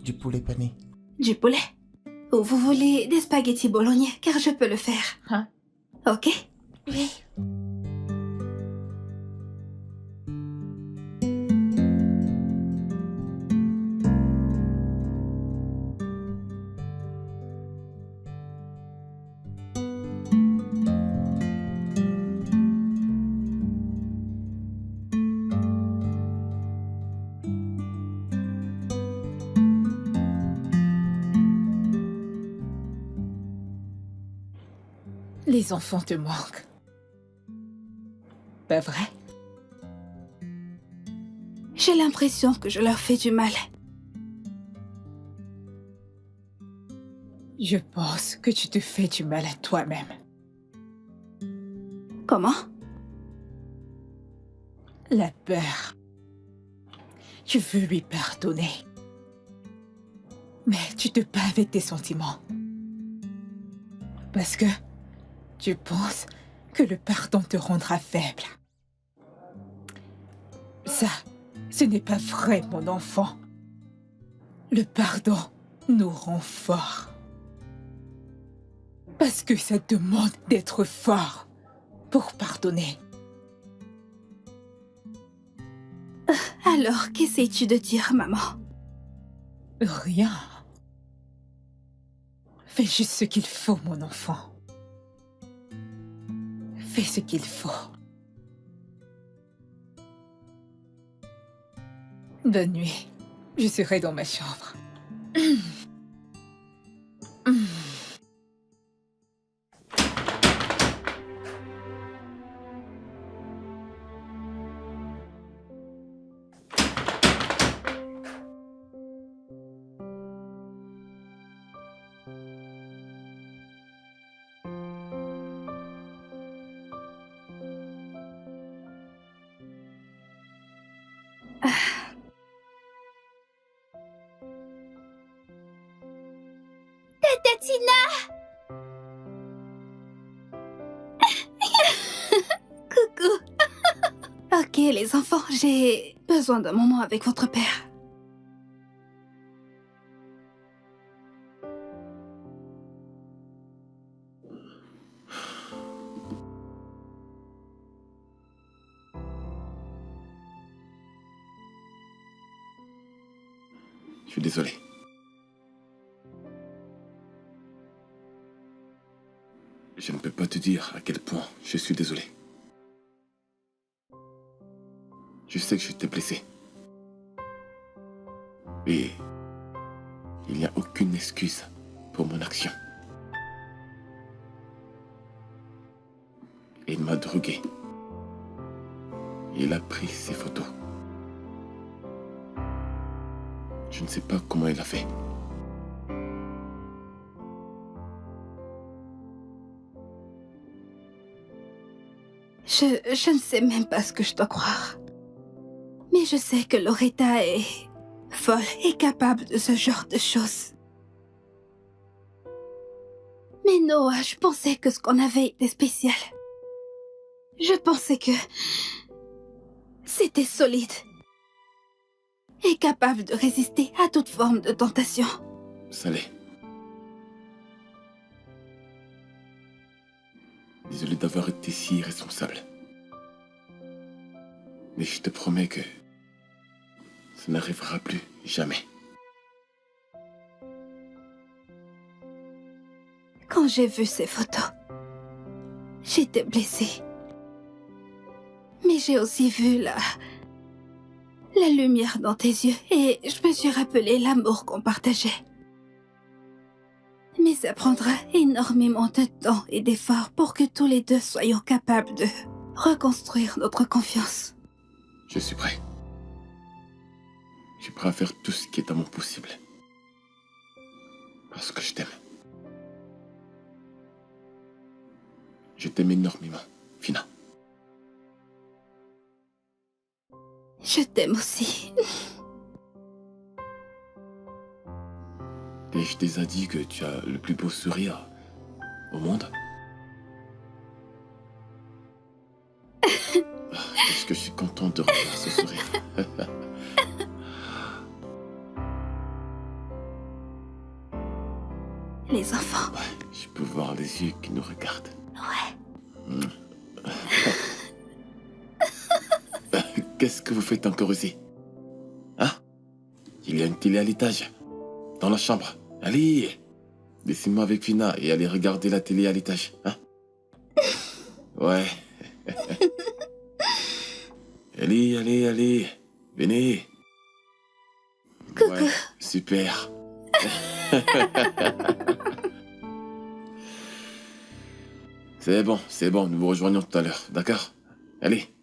Du poulet pané. Du poulet? Ou vous voulez des spaghettis bolognais, car je peux le faire. Hein? Ok? Oui. Les enfants te manquent. Pas vrai? J'ai l'impression que je leur fais du mal. Je pense que tu te fais du mal à toi-même. Comment? La peur. Tu veux lui pardonner. Mais tu te bats avec tes sentiments. Parce que tu penses que le pardon te rendra faible. Ça, ce n'est pas vrai, mon enfant. Le pardon nous rend forts. Parce que ça demande d'être fort pour pardonner. Alors, qu'essayes-tu de dire, maman? Rien. Fais juste ce qu'il faut, mon enfant. Fais ce qu'il faut. Bonne nuit. Je serai dans ma chambre. Tatina! Coucou. Ok, les enfants, j'ai besoin d'un moment avec votre père. Je suis désolé. Je ne peux pas te dire à quel point je suis désolé. Je sais que je t'ai blessé. Et il n'y a aucune excuse pour mon action. Il m'a drogué. Il a pris ses photos. Je ne sais pas comment il a fait. Je ne sais même pas ce que je dois croire. Mais je sais que Loretta est folle et capable de ce genre de choses. Mais Noah, je pensais que ce qu'on avait était spécial. Je pensais que c'était solide et capable de résister à toute forme de tentation. Ça l'est. Désolé d'avoir été si irresponsable. Mais je te promets que ça n'arrivera plus jamais. Quand j'ai vu ces photos, j'étais blessée. Mais j'ai aussi vu la lumière dans tes yeux et je me suis rappelé l'amour qu'on partageait. Mais ça prendra énormément de temps et d'efforts pour que tous les deux soyons capables de reconstruire notre confiance. Je suis prêt. Je suis prêt à faire tout ce qui est à mon possible. Parce que je t'aime. Je t'aime énormément, Fina. Je t'aime aussi. Et je t'ai dit que tu as le plus beau sourire au monde. Est-ce que je suis content de revoir ce sourire? Les enfants. Ouais, je peux voir les yeux qui nous regardent. Ouais. Qu'est-ce que vous faites encore ici? Hein? Il y a une télé à l'étage. Dans la chambre. Allez! Laissez-moi avec Fina et allez regarder la télé à l'étage. Hein? Ouais. Allez. Venez. Coucou. Ouais, super. C'est bon, nous vous rejoignons tout à l'heure, d'accord? Allez.